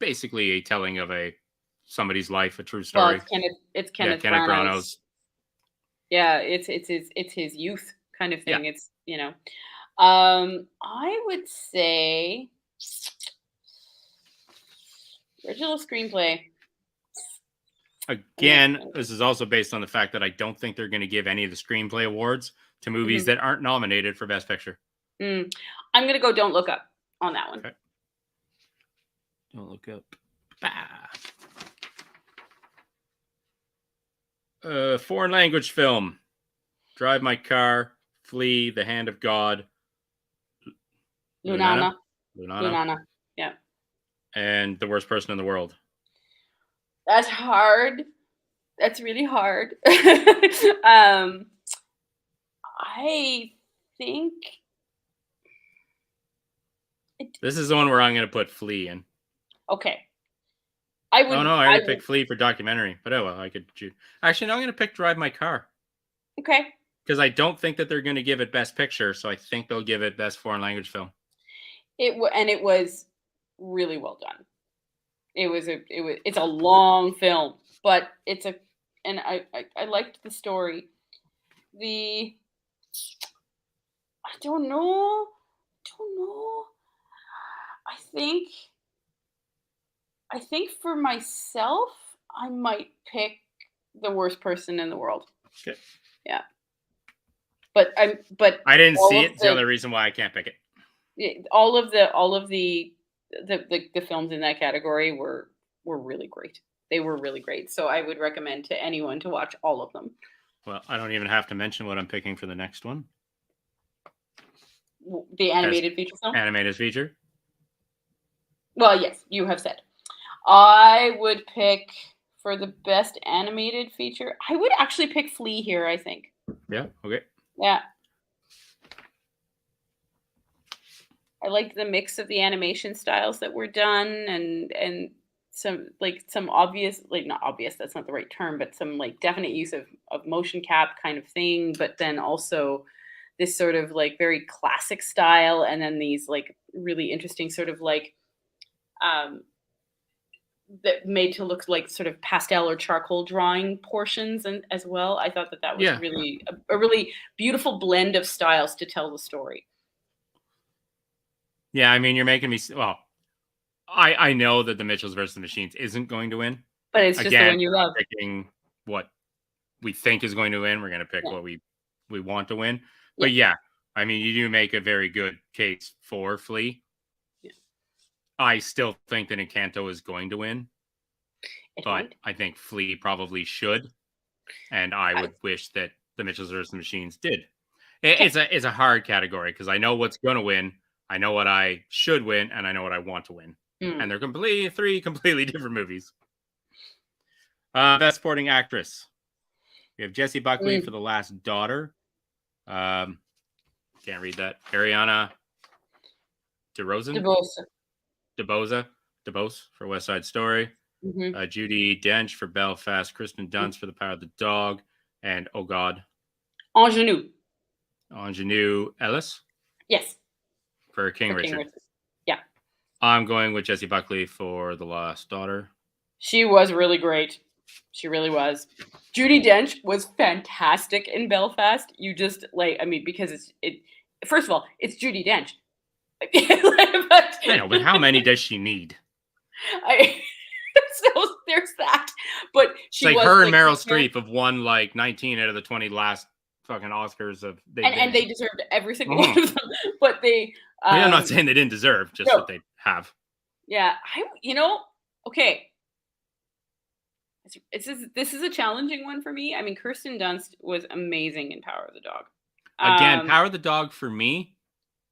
basically a telling of somebody's life, a true story. Well, it's Kenneth Branagh's. Yeah, it's his youth kind of thing. Yeah. It's I would say Original screenplay. Again, this is also based on the fact that I don't think they're going to give any of the screenplay awards to movies that aren't nominated for Best Picture. I'm going to go Don't Look Up on that one. Okay. Don't Look Up. Bah. Foreign language film. Drive My Car, Flee, The Hand of God. Lunana. Yeah. And The Worst Person in the World. That's hard. That's really hard. I think this is the one where I'm going to put Flee in. Okay. I already picked Flee for documentary, but oh well, I could choose. Actually, no, I'm going to pick Drive My Car. Okay. Because I don't think that they're going to give it Best Picture, so I think they'll give it Best Foreign Language Film. It was really well done. It's a long film, but I liked the story. I don't know. I think for myself, I might pick The Worst Person in the World. Okay. Yeah. But I didn't see it. It's the other reason why I can't pick it. All of the films in that category were really great. They were really great. So I would recommend to anyone to watch all of them. Well, I don't even have to mention what I'm picking for the next one. The animated feature film? Animated feature. Well, yes, you have said. I would pick for the best animated feature. I would actually pick Flee here, I think. Yeah, okay. Yeah. I liked the mix of the animation styles that were done and some obvious, not obvious, that's not the right term, but some definite use of motion cap kind of thing, but then also this sort of very classic style, and then these really interesting sort of that made to look like sort of pastel or charcoal drawing portions and as well. I thought that was really a really beautiful blend of styles to tell the story. Yeah, I mean, you're making me. Well, I know that the Mitchells versus the Machines isn't going to win, but it's just the one you love. Picking what we think is going to win, we're going to pick what we want to win. But yeah, I mean, you do make a very good case for Flea. Yeah. I still think that Encanto is going to win, but I think Flea probably should, and I would wish that the Mitchells versus the Machines did. It's a hard category because I know what's going to win. I know what I should win, and I know what I want to win. And they're three completely different movies. Best Supporting Actress. We have Jessie Buckley for The Last Daughter. Can't read that. Ariana DeBose for West Side Story. Judi Dench for Belfast. Kristen Dunst for The Power of the Dog. And, oh God. Ingenue Ellis? Yes. For King Richard. Yeah. I'm going with Jessie Buckley for The Last Daughter. She was really great. She really was. Judi Dench was fantastic in Belfast. You just because first of all, it's Judi Dench. I know, but how many does she need? So there's that. But she was her and Meryl Streep have won 19 out of the 20 last fucking Oscars and they deserved every single one of them. But they I'm not saying they didn't deserve, just that they have. Yeah, okay. This is a challenging one for me. I mean, Kirsten Dunst was amazing in Power of the Dog. Again, Power of the Dog for me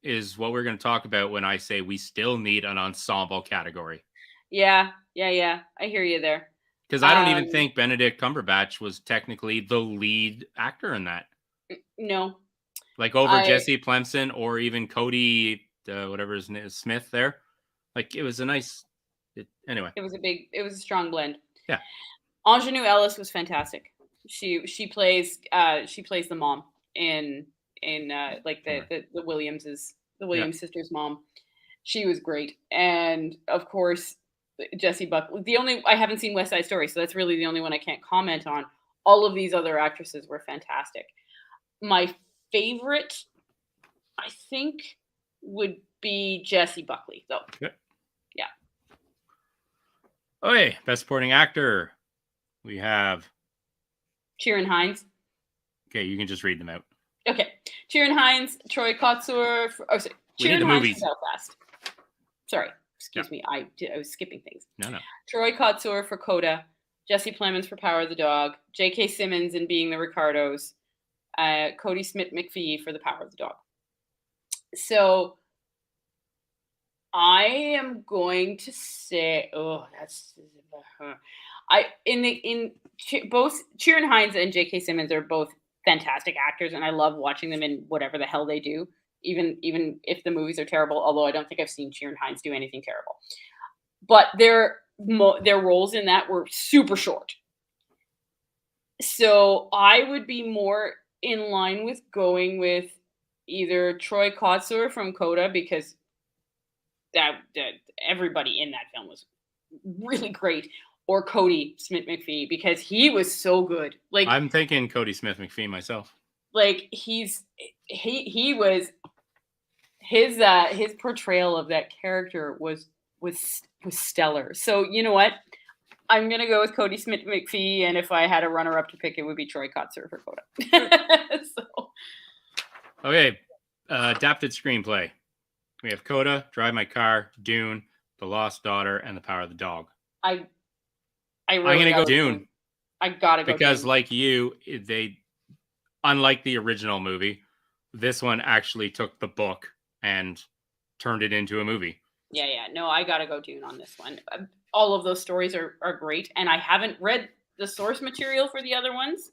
is what we're going to talk about when I say we still need an ensemble category. Yeah. I hear you there. Because I don't even think Benedict Cumberbatch was technically the lead actor in that. No. Over Jesse Plemson or even Cody, whatever his name is, Smith there. It was a nice... anyway. It was a strong blend. Yeah. Ingenue Ellis was fantastic. She plays the mom in the Williams sisters' mom. She was great. And of course, Jessie Buckley. I haven't seen West Side Story, so that's really the only one I can't comment on. All of these other actresses were fantastic. My favorite, I think, would be Jessie Buckley, though. Okay. Yeah. Okay, best supporting actor. We have. Ciarán Hinds. Okay, you can just read them out. Okay, Ciarán Hinds, Troy Kotsur. Ciarán Hinds movies. from Belfast. Sorry, excuse me. I was skipping things. No. Troy Kotsur for Coda. Jesse Plemons for Power of the Dog. J.K. Simmons in Being the Ricardos. Cody Smith-McPhee for The Power of the Dog. So I am going to say, both Ciarán Hinds and J.K. Simmons are both fantastic actors, and I love watching them in whatever the hell they do, even if the movies are terrible. Although I don't think I've seen Ciarán Hinds do anything terrible, but their roles in that were super short. So I would be more in line with going with either Troy Kotsur from Coda, because that everybody in that film was really great, or Cody Smith-McPhee, because he was so good. Like, I'm thinking Cody Smith-McPhee myself. Like, he was his portrayal of that character was stellar. So you know what? I'm gonna go with Cody Smith-McPhee, and if I had a runner-up to pick, it would be Troy Kotsur for Coda. Okay, adapted screenplay. We have Coda, Drive My Car, Dune, The Lost Daughter, and The Power of the Dog. I'm gonna go Dune. I gotta go because, Dune. like you, they, unlike the original movie, this one actually took the book and turned it into a movie. Yeah. No, I gotta go Dune on this one. All of those stories are great, and I haven't read the source material for the other ones,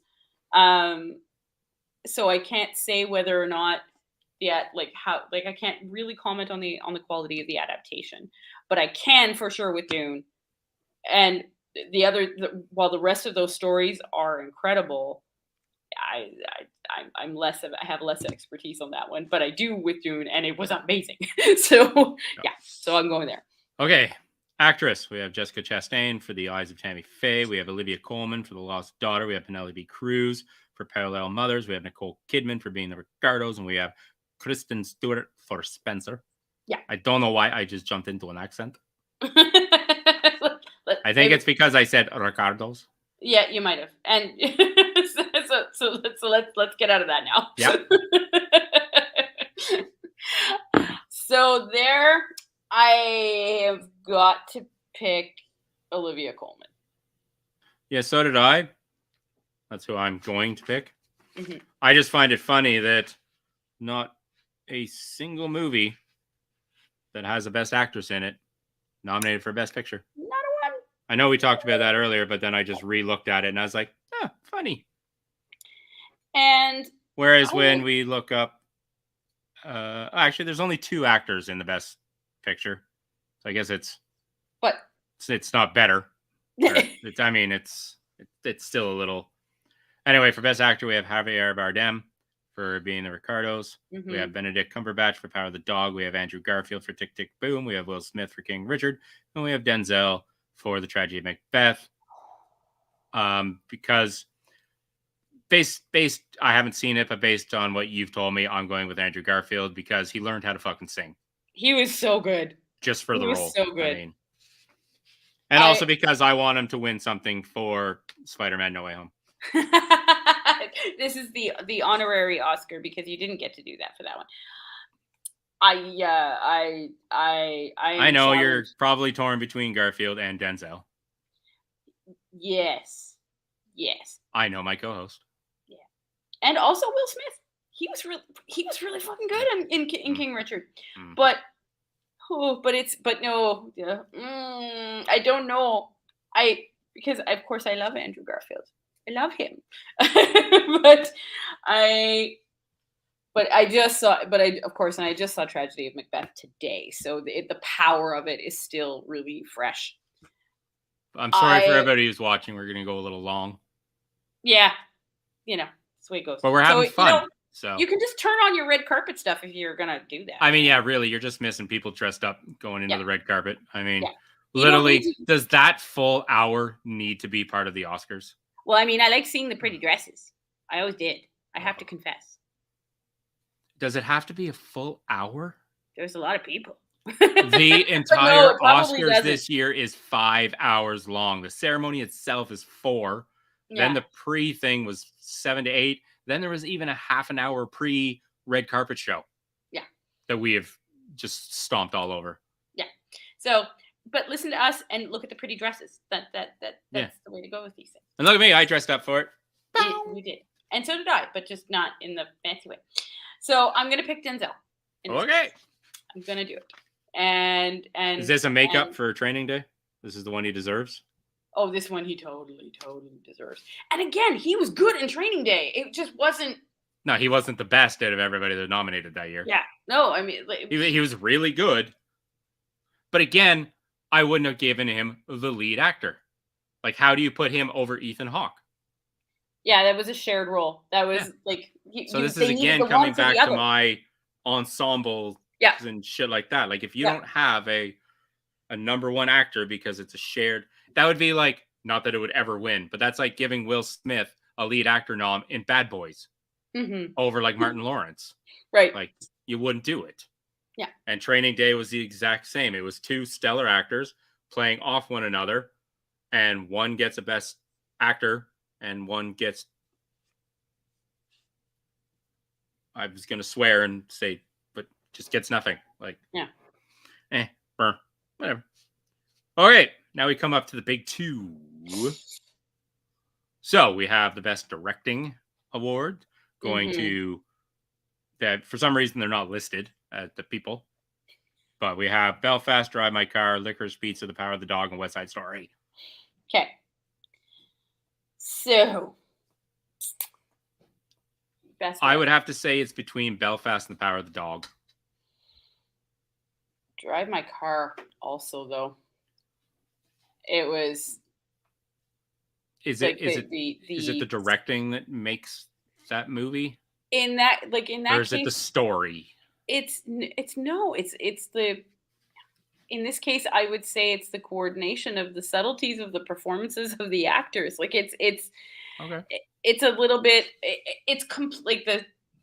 so I can't say whether or not I can't really comment on the quality of the adaptation, but I can for sure with Dune. And while the rest of those stories are incredible, I have less expertise on that one, but I do with Dune, and it was amazing. So I'm going there. Okay, actress. We have Jessica Chastain for The Eyes of Tammy Faye. We have Olivia Colman for The Lost Daughter. We have Penelope Cruz for Parallel Mothers. We have Nicole Kidman for Being the Ricardos, and we have Kristen Stewart for Spencer. Yeah. I don't know why I just jumped into an accent. I think it's because I said Ricardos. Yeah, you might have. And so let's get out of that now. Yep. So there, I have got to pick Olivia Colman. Yeah, so did I. That's who I'm going to pick. Mm-hmm. I just find it funny that not a single movie that has a Best Actress in it nominated for Best Picture. Not a one. I know we talked about that earlier, but then I just re-looked at it and I was like, funny. And whereas when we look up, actually, there's only 2 actors in the Best Picture, so I guess it's not better. It's still a little. Anyway, for Best Actor, we have Javier Bardem for Being the Ricardos. Mm-hmm. We have Benedict Cumberbatch for Power of the Dog. We have Andrew Garfield for Tick, Tick, Boom. We have Will Smith for King Richard. And we have Denzel for The Tragedy of Macbeth. Because based, I haven't seen it, but based on what you've told me, I'm going with Andrew Garfield because he learned how to fucking sing. He was so good. Just for the role. He was so good. And also because I want him to win something for Spider-Man No Way Home. This is the honorary Oscar because you didn't get to do that for that one. I know you're probably torn between Garfield and Denzel. Yes. I know my co-host. Yeah, and also Will Smith. He was really fucking good in King Richard. But no. I don't know. Because of course I love Andrew Garfield. I love him. I just saw Tragedy of Macbeth today, so the power of it is still really fresh. I'm sorry for everybody who's watching. We're gonna go a little long. Yeah, that's the way it goes. But we're having fun. So you can just turn on your red carpet stuff if you're gonna do that. I mean, yeah, really, you're just missing people dressed up going into the red carpet. I mean, literally, does that full hour need to be part of the Oscars? Well, I mean, I like seeing the pretty dresses. I always did. I have to confess. Does it have to be a full hour? There's a lot of people. The But entire no, it probably Oscars doesn't. this year is 5 hours long. The ceremony itself is 4. Then Yeah. the pre thing was 7 to 8. Then there was even a half an hour pre red carpet show. Yeah. That we have just stomped all over. Yeah. So, but listen to us and look at the pretty dresses. That's Yeah. the way to go with these things. And look at me, I dressed up for it. We did. And so did I, but just not in the fancy way. So I'm gonna pick Denzel. Okay. I'm gonna do it. And is this a makeup for Training Day? This is the one he deserves. Oh, this one he totally deserves. And again, he was good in Training Day. It just wasn't. No, he wasn't the best out of everybody that nominated that year. Yeah. No, I mean, like, he was really good. But again, I wouldn't have given him the lead actor. Like, how do you put him over Ethan Hawke? Yeah, that was a shared role. That was like. So this is again coming back to my ensemble and shit like that. Like, if you don't have a number one actor because it's a shared, that would be like, not that it would ever win, but that's like giving Will Smith a lead actor nom in Bad Boys over like Martin Lawrence. Right. Like, you wouldn't do it. Yeah. And Training Day was the exact same. It was 2 stellar actors playing off one another, and one gets a best actor and one gets, I was going to swear and say, but just gets nothing. Like, whatever. All right, now we come up to the big 2. So we have the Best Directing Award going to that. For some reason, they're not listed at the people, but we have Belfast, Drive My Car, Licorice Pizza, The Power of the Dog, and West Side Story. Okay. So, I would have to say it's between Belfast and The Power of the Dog. Drive My Car also, though. It was. Is it the directing that makes that movie? In that or is case, it the story? It's the. In this case, I would say it's the coordination of the subtleties of the performances of the actors. Like it's okay. It's a little bit. It's like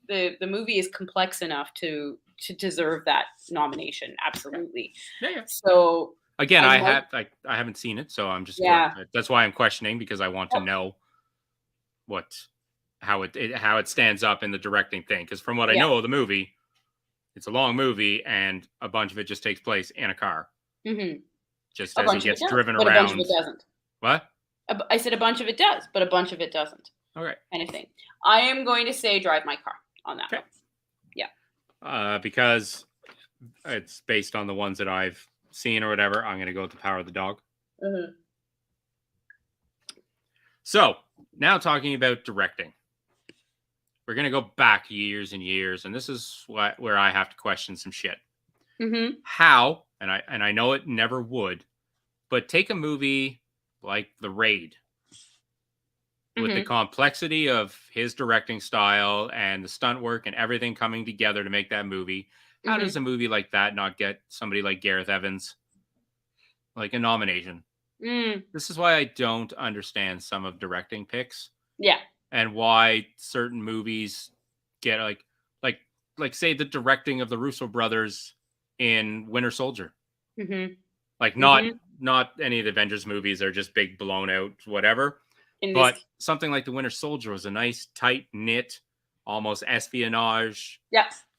the movie is complex enough to deserve that nomination. Absolutely. Yeah. So again, I haven't seen it, so I'm just that's why I'm questioning, because I want to know how it stands up in the directing thing. Because from what I know of the movie, it's a long movie and a bunch of it just takes place in a car. Just as he gets driven around. But a bunch of it doesn't. What? I said a bunch of it does, but a bunch of it doesn't. Okay. Kind of thing. I am going to say Drive My Car on that one. Yeah. Because it's based on the ones that I've seen or whatever, I'm going to go with The Power of the Dog. So, now talking about directing. We're going to go back years and years, and this is where I have to question some shit. How, and I know it never would, but take a movie like The Raid, with the complexity of his directing style and the stunt work and everything coming together to make that movie. How does a movie like that not get somebody like Gareth Evans like a nomination? This is why I don't understand some of directing picks. Yeah. And why certain movies get like say the directing of the Russo brothers in Winter Soldier. Like not any of the Avengers movies are just big blown out whatever. But something like the Winter Soldier was a nice tight knit, almost espionage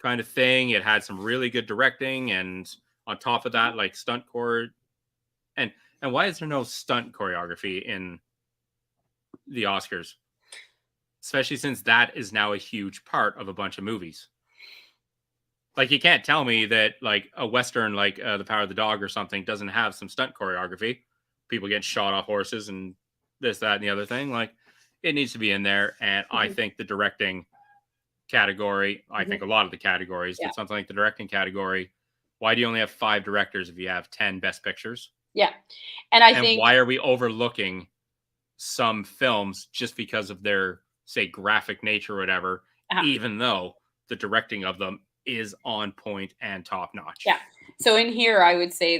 kind of thing. It had some really good directing, and on top of that, like stunt core. And why is there no stunt choreography in the Oscars? Especially since that is now a huge part of a bunch of movies. Like, you can't tell me that like a Western like The Power of the Dog or something doesn't have some stunt choreography. People getting shot off horses and this, that, and the other thing. Like, it needs to be in there. And I think the directing category, I think a lot of the categories, but something like the directing category, why do you only have 5 directors if you have 10 best pictures? Yeah. And I think why are we overlooking some films just because of their, say, graphic nature or whatever, even though the directing of them is on point and top notch? Yeah. So in here, I would say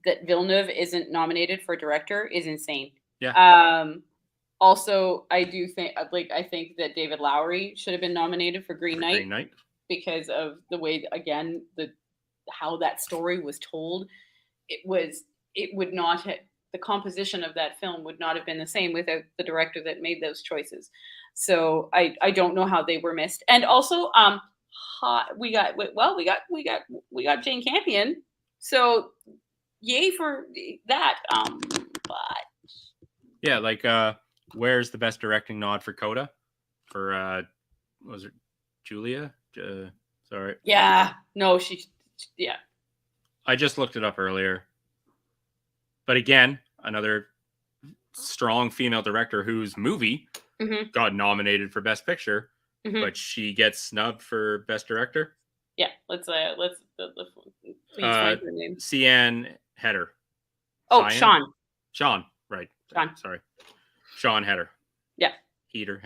that Villeneuve isn't nominated for director is insane. Yeah. Also, I do think I think that David Lowery should have been nominated for Green Knight. Because of the way, again, how that story was told, it would not have, the composition of that film would not have been the same without the director that made those choices. So I don't know how they were missed. And also, we got Jane Campion, so yay for that. But yeah, like where's the best directing nod for Coda? For was it Julia? Sorry. yeah, no, yeah. I just looked it up earlier. But again, another strong female director whose movie got nominated for Best Picture, but she gets snubbed for Best Director. Yeah, let's please find her name. Sian Heder. Oh, Sean. Sean, right. Sean. Sorry. Sean Heder. Yeah. Heder,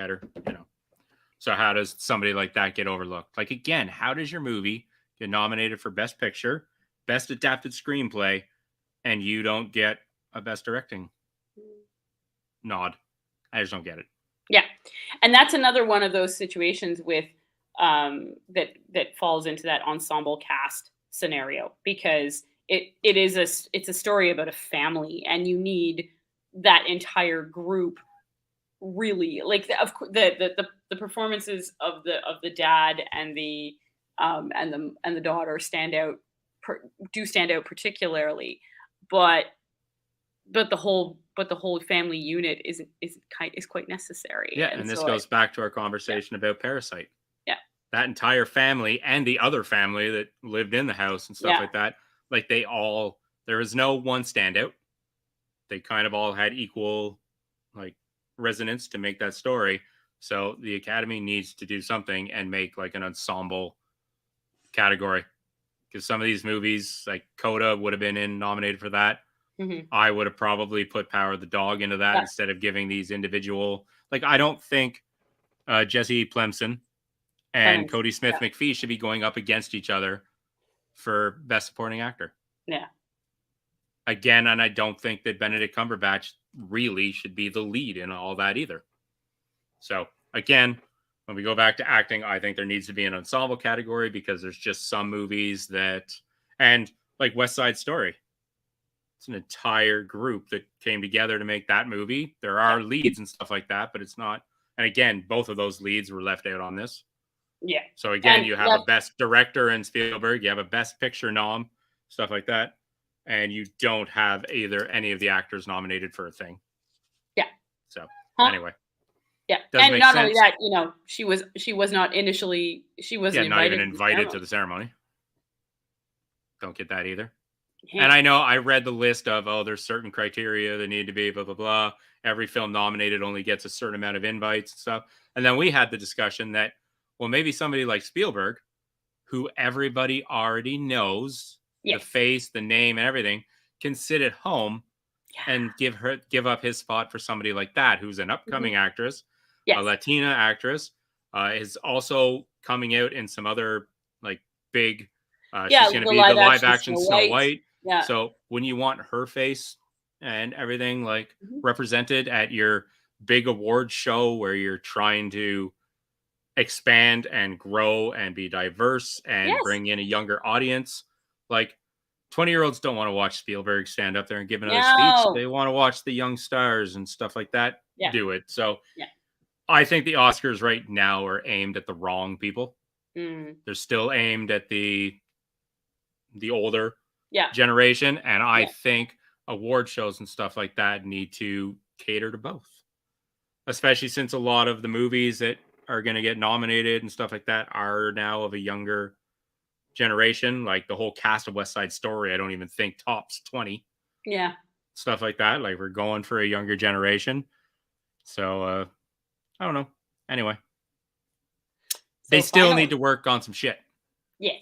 So how does somebody like that get overlooked? Like, again, how does your movie get nominated for Best Picture, Best Adapted Screenplay, and you don't get a Best Directing nod? I just don't get it. Yeah. And that's another one of those situations with that falls into that ensemble cast scenario, because it's a story about a family, and you need that entire group, really, like the performances of the dad and the daughter stand out particularly, but the whole family unit is quite necessary. Yeah, and this goes back to our conversation about Parasite. Yeah, that entire family and the other family that lived in the house and stuff like that. Like there was no one standout. They kind of all had equal like resonance to make that story. So the Academy needs to do something and make like an ensemble category, because some of these movies, like Coda, would have been nominated for that. I would have probably put Power of the Dog into that instead of giving these individual. Like, I don't think Jesse Plemons and Cody Smith McPhee should be going up against each other for Best Supporting Actor. Yeah. Again, and I don't think that Benedict Cumberbatch really should be the lead in all that either. So again, when we go back to acting, I think there needs to be an ensemble category, because there's just some movies that, and like West Side Story, it's an entire group that came together to make that movie. There are leads and stuff like that, but it's not. And again, both of those leads were left out on this. Yeah. So again, you have a Best Director in Spielberg, you have a Best Picture nom, stuff like that, and you don't have any of the actors nominated for a thing. Yeah. So anyway. Yeah. And not only that, she was not initially, she wasn't not even invited to the ceremony. Don't get that either. Yeah. And I know I read the list of, there's certain criteria that need to be blah, blah, blah. Every film nominated only gets a certain amount of invites and stuff. And then we had the discussion that, well, maybe somebody like Spielberg, who everybody already knows, the face, the name, and everything, can sit at home and give up his spot for somebody like that, who's an upcoming actress, a Latina actress, is also coming out in some other like big. She's going to be the live action Snow White. Yeah. So when you want her face and everything like represented at your big award show, where you're trying to expand and grow and be diverse and bring in a younger audience, like 20-year-olds don't want to watch Spielberg stand up there and give another speech. They want to watch the young stars and stuff like that do it. So I think the Oscars right now are aimed at the wrong people. They're still aimed at the older generation, and I think award shows and stuff like that need to cater to both, especially since a lot of the movies that are going to get nominated and stuff like that are now of a younger generation. Like the whole cast of West Side Story, I don't even think tops 20. Stuff like that. Like, we're going for a younger generation. So I don't know. Anyway, they still need to work on some shit. Yes.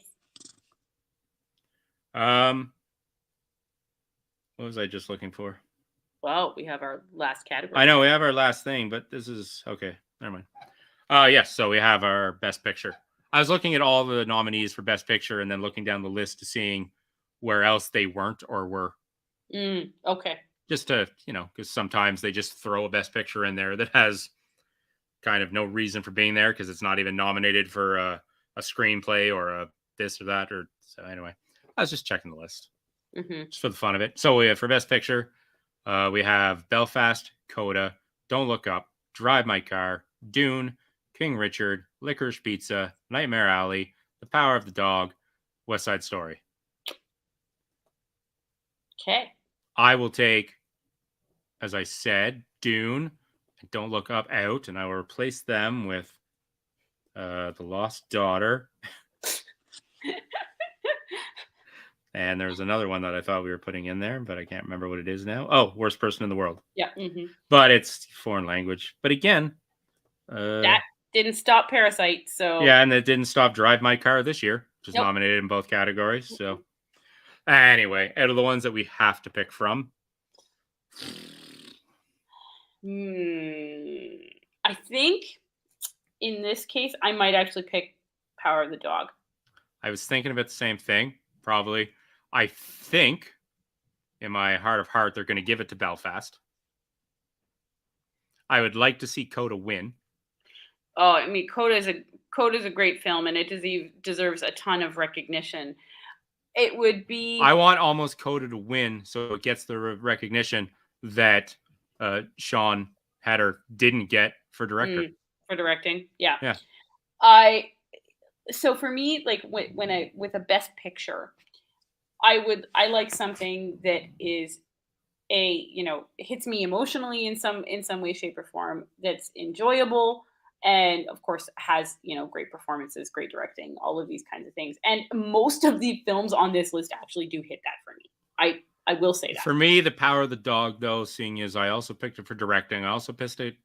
What was I just looking for? Well, we have our last category. I know we have our last thing, but this is okay. Never mind. Yes. So we have our Best Picture. I was looking at all the nominees for Best Picture and then looking down the list to seeing where else they weren't or were. Okay. Just to, because sometimes they just throw a Best Picture in there that has kind of no reason for being there, because it's not even nominated for a screenplay or a this or that. Or so anyway, I was just checking the list Mm-hmm. just for the fun of it. So we have for Best Picture, we have Belfast, Coda, Don't Look Up, Drive My Car, Dune, King Richard, Licorice Pizza, Nightmare Alley, The Power of the Dog, West Side Story. Okay. I will take, as I said, Dune and Don't Look Up out, and I will replace them with The Lost Daughter. And there's another one that I thought we were putting in there, but I can't remember what it is now. Oh, Worst Person in the World. Yeah. Mm-hmm. But it's foreign language. But again, that didn't stop Parasite. So yeah, and it didn't stop Drive My Car this year, which is nope. nominated in both categories. So anyway, out of the ones that we have to pick from, I think in this case, I might actually pick Power of the Dog. I was thinking about the same thing. Probably, I think in my heart of heart, they're going to give it to Belfast. I would like to see Coda win. Oh, I mean, Coda is a great film, and it deserves a ton of recognition. It would be. I want almost Coda to win, so it gets the recognition that Sean Hatter didn't get for director. For directing, yeah. Yeah. So for me, like with a Best Picture, I like something that is hits me emotionally in some way, shape, or form, that's enjoyable, and of course has great performances, great directing, all of these kinds of things. And most of the films on this list actually do hit that for me. I will say that. For me, The Power of the Dog, though, seeing as I also picked it for directing, I also picked it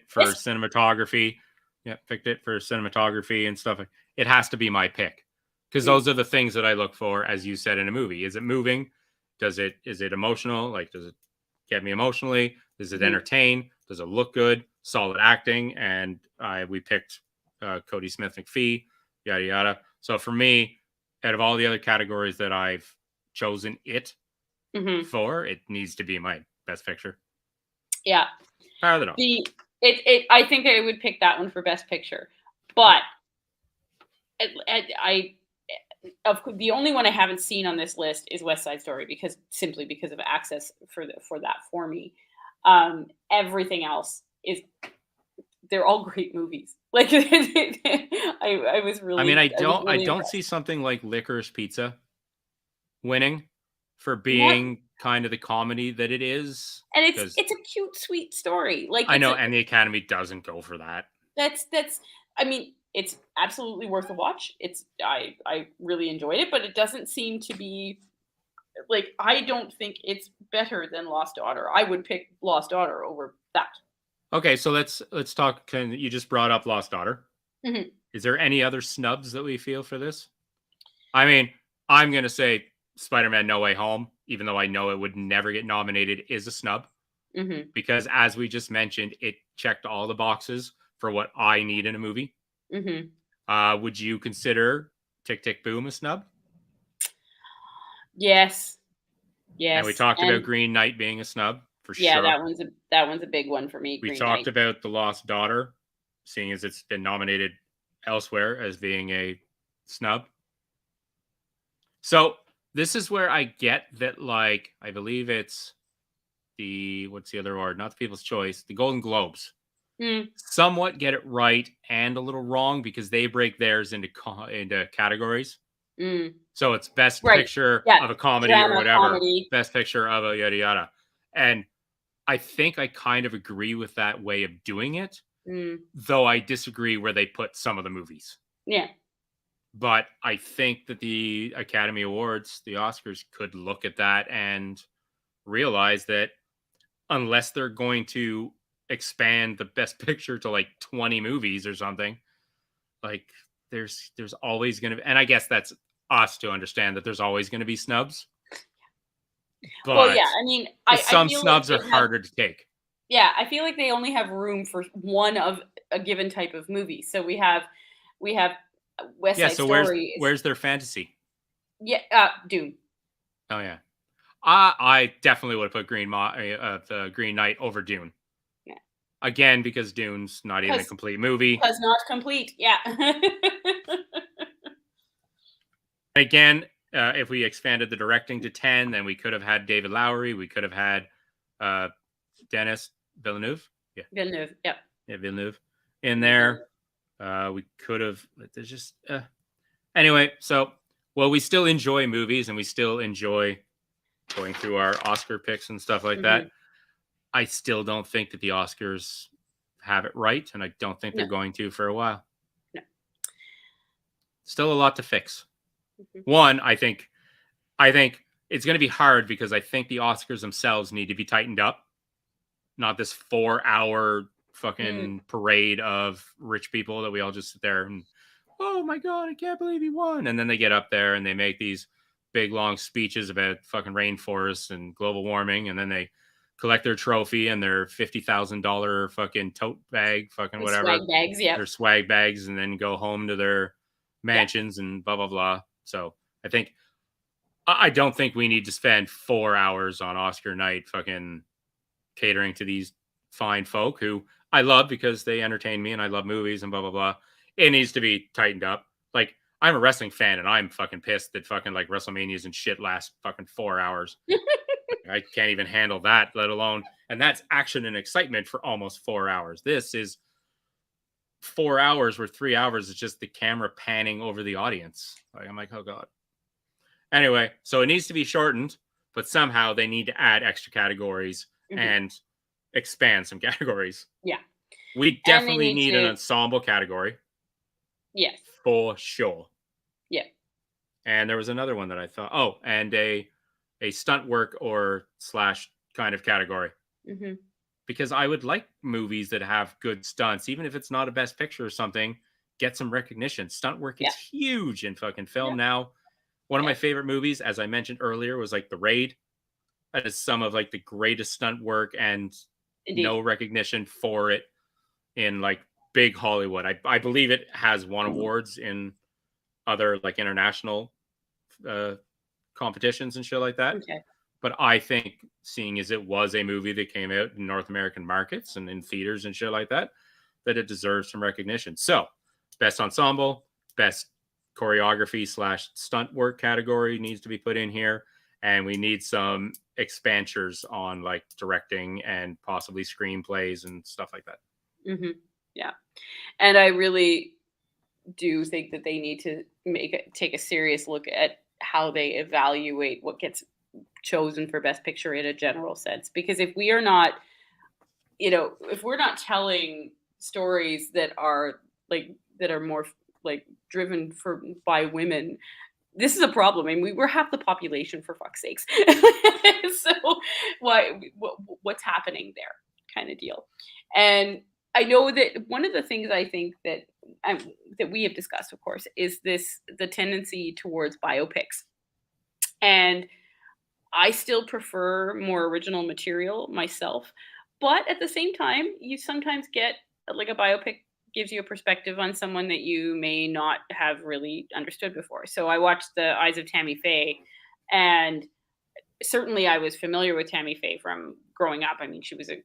for cinematography. Yeah, picked it for cinematography and stuff. It has to be my pick because those are the things that I look for, as you said, in a movie. Is it moving? Is it emotional? Like, does it get me emotionally? Does it entertain? Does it look good? Solid acting. And we picked Cody Smith McPhee, yada, yada. So for me, out of all the other categories that I've chosen it for, it needs to be my Best Picture. Yeah. Power of the Dog. I think I would pick that one for Best Picture. But the only one I haven't seen on this list is West Side Story, simply because of access for that for me. Everything else they're all great movies. Like I was really. I mean, I don't see something like Licorice Pizza winning for being kind of the comedy that it is, and it's a cute, sweet story. Like I know, and the Academy doesn't go for that. That's. I mean, it's absolutely worth a watch. I really enjoyed it, but it doesn't seem to be like, I don't think it's better than Lost Daughter. I would pick Lost Daughter over that. Okay, so let's talk. You just brought up Lost Daughter. Mm-hmm. Is there any other snubs that we feel for this? I mean, I'm gonna say Spider-Man: No Way Home, even though I know it would never get nominated, is a snub because, as we just mentioned, it checked all the boxes for what I need in a movie. Would you consider Tick Tick Boom a snub? Yes. And we talked about Green Knight being a snub for sure. Yeah, that one's a big one for me. We talked about The Lost Daughter, seeing as it's been nominated elsewhere, as being a snub. So this is where I get that, like, I believe it's what's the other award? Not the People's Choice, the Golden Globes. Somewhat get it right and a little wrong because they break theirs into categories. So it's Best Picture of a comedy or whatever, Best Picture of a yada yada. And I think I kind of agree with that way of doing it, though I disagree where they put some of the movies. Yeah. But I think that the Academy Awards, the Oscars, could look at that and realize that unless they're going to expand the Best Picture to like 20 movies or something, like there's always going to be, and I guess that's us to understand that there's always going to be snubs. But well, yeah, I mean, some snubs are harder to take. Yeah, I feel like they only have room for one of a given type of movie. So we have West Side Story. Where's their fantasy? Yeah, Dune. Oh yeah, I definitely would have put the Green Knight over Dune. Yeah. Again, because Dune's not even a complete movie. Because not complete. Yeah. Again, if we expanded the directing to 10, then we could have had David Lowery. We could have had Dennis Villeneuve. Yeah. Villeneuve. Yep. Yeah, Villeneuve in there. We could have. There's just. Anyway, so, well, we still enjoy movies and we still enjoy going through our Oscar picks and stuff like that. I still don't think that the Oscars have it right, and I don't think they're going to for a while. No. Still a lot to fix. One, I think it's going to be hard because I think the Oscars themselves need to be tightened up. Not this 4-hour fucking parade of rich people that we all just sit there and, oh my God, I can't believe he won. And then they get up there and they make these big, long speeches about fucking rainforests and global warming. And then they collect their trophy and their $50,000 fucking tote bag, fucking whatever. Swag bags, yeah. Their swag bags, and then go home to their mansions and blah, blah, blah. So I don't think we need to spend 4 hours on Oscar night fucking catering to these fine folk who I love because they entertain me and I love movies and blah, blah, blah. It needs to be tightened up. Like, I'm a wrestling fan and I'm fucking pissed that fucking like WrestleManias and shit last fucking 4 hours. I can't even handle that, let alone, and that's action and excitement for almost 4 hours. This is 4 hours where 3 hours is just the camera panning over the audience. Like, I'm like, oh God. Anyway, so it needs to be shortened, but somehow they need to add extra categories and expand some categories. Yeah. We definitely need an ensemble category. Yes. For sure. Yeah. And there was another one that I thought, and a stunt work or / kind of category. Because I would like movies that have good stunts, even if it's not a best picture or something, get some recognition. Stunt work is huge in fucking film now. One of my favorite movies, as I mentioned earlier, was like The Raid. That is some of like the greatest stunt work and no recognition for it in like big Hollywood. I believe it has won awards in other like international competitions and shit like that. But I think, seeing as it was a movie that came out in North American markets and in theaters and shit like that, that it deserves some recognition. So, best ensemble, best choreography / stunt work category needs to be put in here. And we need some expanders on like directing and possibly screenplays and stuff like that. Yeah. And I really do think that they need to take a serious look at how they evaluate what gets chosen for best picture in a general sense. Because if we are not, if we're not telling stories that are more like driven by women, this is a problem. I mean, we're half the population, for fuck's sakes. So what's happening there, kind of deal. And I know that one of the things I think that we have discussed, of course, is the tendency towards biopics. And I still prefer more original material myself. But at the same time, you sometimes get like a biopic gives you a perspective on someone that you may not have really understood before. So I watched The Eyes of Tammy Faye, and certainly I was familiar with Tammy Faye from growing up. I mean, she was the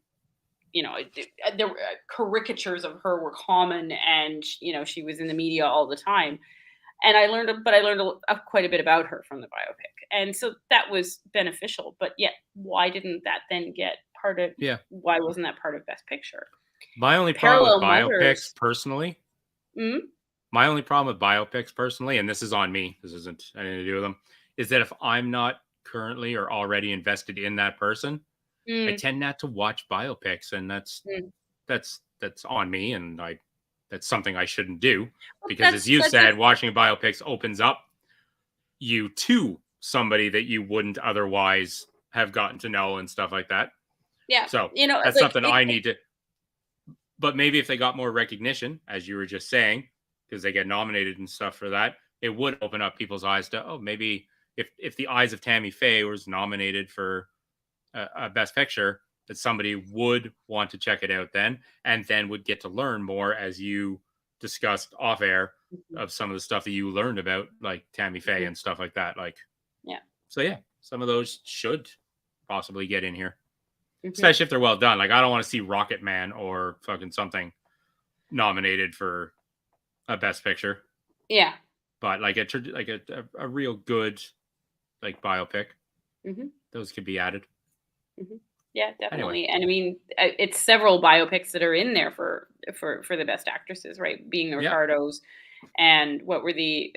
caricatures of her were common, and she was in the media all the time. And I learned quite a bit about her from the biopic, and so that was beneficial. But yet, why didn't that then get part of? Yeah. Why wasn't that part of Best Picture? My only problem with biopics personally. My only problem with biopics personally, and this is on me, this isn't anything to do with them, is that if I'm not currently or already invested in that person, I tend not to watch biopics, and that's on me, and that's something I shouldn't do, because as you said, watching biopics opens up you to somebody that you wouldn't otherwise have gotten to know and stuff like that. Yeah. So that's something I need to. But maybe if they got more recognition, as you were just saying, because they get nominated and stuff for that, it would open up people's eyes to, maybe if The Eyes of Tammy Faye was nominated for a Best Picture, that somebody would want to check it out then, and then would get to learn more, as you discussed off air, of some of the stuff that you learned about, like Tammy Faye and stuff like that. Like, so some of those should possibly get in here. Especially if they're well done. Like, I don't want to see Rocket Man or fucking something nominated for a Best Picture. Yeah. but like a real good like biopic, those could be added. Yeah, definitely. Anyway. And I mean, it's several biopics that are in there for the best actresses, right? Being the Ricardos, and what were the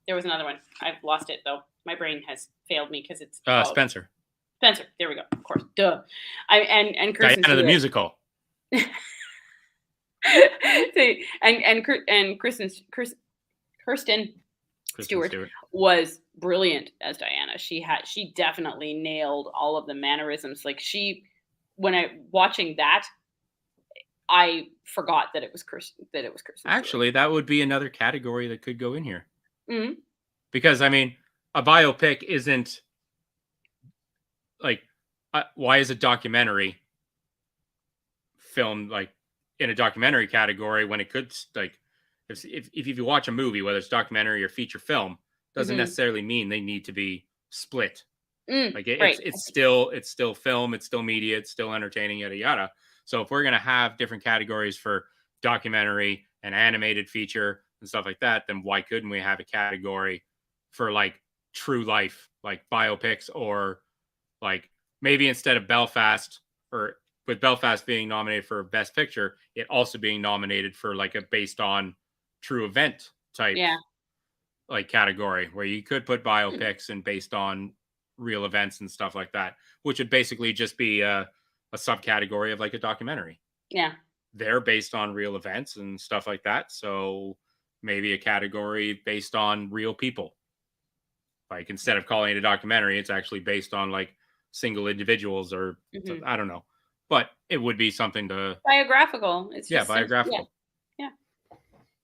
there was another one. I've lost it though. My brain has failed me because it's Spencer. Spencer. There we go. Of course. Duh. And Kristen Diana the musical. and Kirsten Stewart was brilliant as Diana. She definitely nailed all of the mannerisms. Like watching that, I forgot that it was Kirsten. Actually, that would be another category that could go in here. Mm-hmm. Because I mean, a biopic isn't like why is a documentary filmed like in a documentary category when it could like if you watch a movie, whether it's documentary or feature film, doesn't necessarily mean they need to be split. Like it's still film, it's still media, it's still entertaining, yada yada. So if we're gonna have different categories for documentary and animated feature and stuff like that, then why couldn't we have a category for like true life, like biopics, or like maybe instead of Belfast, or with Belfast being nominated for Best Picture, it also being nominated for like a based on true event type like category where you could put biopics and based on real events and stuff like that, which would basically just be a subcategory of like a documentary. Yeah. They're based on real events and stuff like that. So maybe a category based on real people. Like instead of calling it a documentary, it's actually based on like single individuals or I don't know. But it would be something to biographical. It's just biographical. Yeah.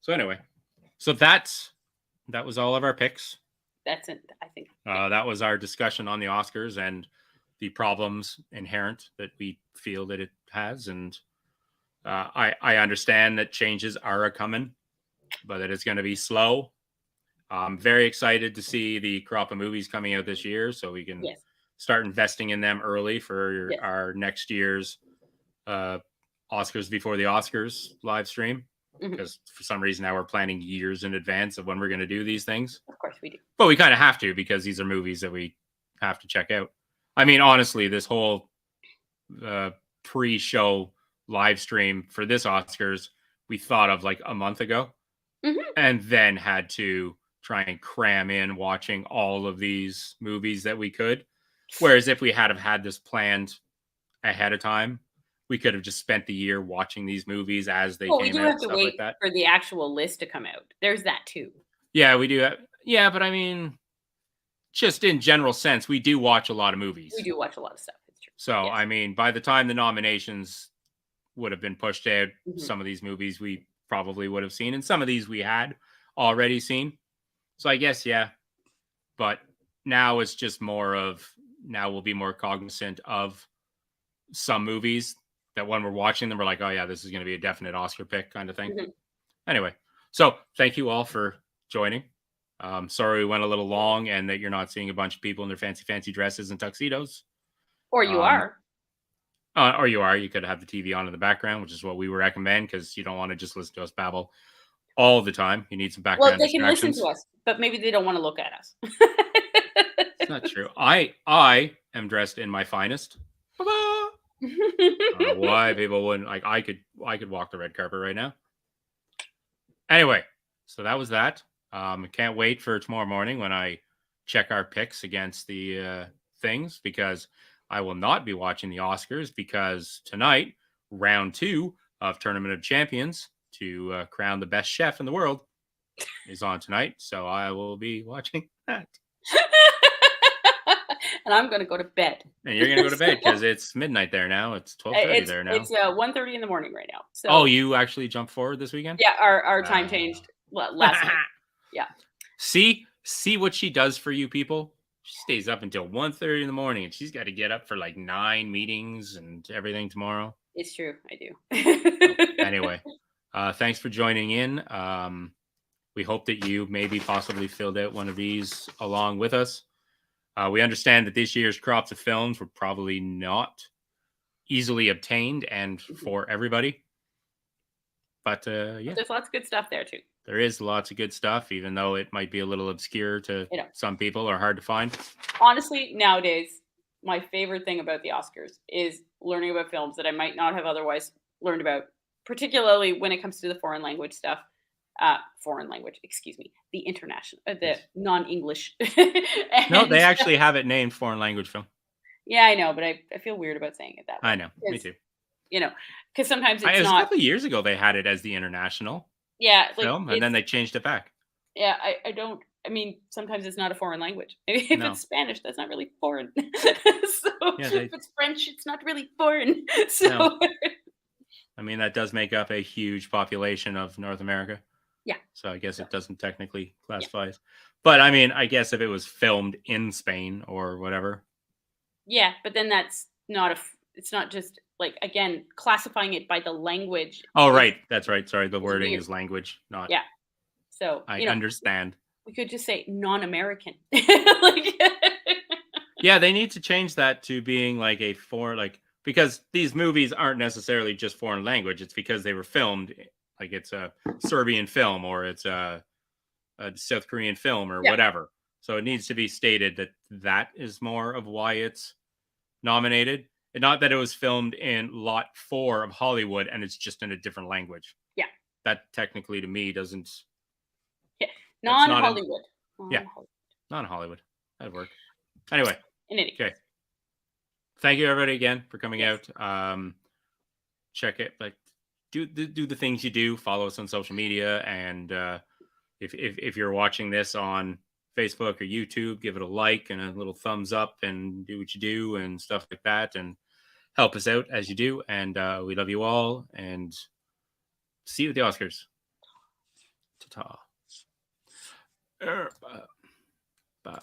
So anyway, so that was all of our picks. That's it, I think. That was our discussion on the Oscars and the problems inherent that we feel that it has. And I understand that changes are a coming, but that it's going to be slow. I'm very excited to see the crop of movies coming out this year, so we can start investing in them early for our next year's Oscars Before the Oscars live stream. Because for some reason now we're planning years in advance of when we're going to do these things. Of course we do. But we kind of have to, because these are movies that we have to check out. I mean, honestly, this whole pre-show live stream for this Oscars, we thought of like a month ago, and then had to try and cram in watching all of these movies that we could. Whereas if we had this planned ahead of time, we could have just spent the year watching these movies as they came out. We do have to wait for the actual list to come out. There's that too. Yeah, we do. Yeah, but I mean, just in general sense, we do watch a lot of movies. We do watch a lot of stuff. It's true. So, I mean, by the time the nominations would have been pushed out, some of these movies we probably would have seen, and some of these we had already seen. So I guess, but now it's just more of, now we'll be more cognizant of some movies that when we're watching them, we're like, oh yeah, this is going to be a definite Oscar pick kind of thing. Anyway, so thank you all for joining. Sorry we went a little long and that you're not seeing a bunch of people in their fancy dresses and tuxedos. Or you are. Or you are. You could have the TV on in the background, which is what we would recommend, because you don't want to just listen to us babble all the time. You need some background Well, they can listen to us, but maybe they don't want to look at us. It's not true. I am dressed in my finest. I don't know why people wouldn't. Like, I could walk the red carpet right now. Anyway, so that was that. Can't wait for tomorrow morning when I check our picks against the things, because I will not be watching the Oscars, because tonight, round 2 of Tournament of Champions to crown the best chef in the world is on tonight. So I will be watching that. And I'm going to go to bed. And you're going to go to bed because it's midnight there now. It's 12:30 there now. It's 1:30 in the morning right now. So. Oh, you actually jumped forward this weekend? Yeah, our time changed last night. Yeah. See what she does for you people? She stays up until 1:30 in the morning, and she's got to get up for like 9 meetings and everything tomorrow. It's true. I do. Anyway, thanks for joining in. We hope that you maybe possibly filled out one of these along with us. We understand that this year's crops of films were probably not easily obtained and for everybody. But yeah. There's lots of good stuff there too. There is lots of good stuff, even though it might be a little obscure to You know, some people or hard to find. honestly, nowadays, my favorite thing about the Oscars is learning about films that I might not have otherwise learned about, particularly when it comes to the foreign language stuff. Foreign language, excuse me, the international, the Yes. non-English. No, And they actually have it named foreign language film. yeah, I know, but I feel weird about saying it that I way know. Me because too. you know, because sometimes It it's was a not. couple of years ago they had it as the international Yeah, like film, and then it's they changed it back. yeah. I don't. I mean, sometimes it's not a foreign language. If No. it's Spanish, that's not really foreign. So Yeah, if they it's French, it's not really foreign. no. So I mean, that does make up a huge population of North America. yeah, So I guess so it doesn't technically yeah, classify as. But I mean, I guess if it was filmed in Spain or whatever. yeah. But then that's not a. It's not just like again classifying it by the language Oh, is right. That's right. Sorry. The is wording weird. is language, not. Yeah. So I understand. we could just say non-American. Like, Yeah, they need to change that to being like a foreign, like, because these movies aren't necessarily just foreign language. It's because they were filmed, like it's a Serbian film or it's a South Korean film or yeah, whatever. So it needs to be stated that that is more of why it's nominated, and not that it was filmed in Lot 4 of Hollywood and it's just in a different language. yeah, That technically to me doesn't. yeah. That's not an. Non-Hollywood. Yeah, Non-Hollywood. not Hollywood. That'd work. Anyway, In any okay. case, Thank you everybody again for coming yes, out. Check it, like do the things you do. Follow us on social media, and if you're watching this on Facebook or YouTube, give it a like and a little thumbs up, and do what you do and stuff like that, and help us out as you do. And we love you all, and see you at the Oscars. Ta-ta. Bye. Bye.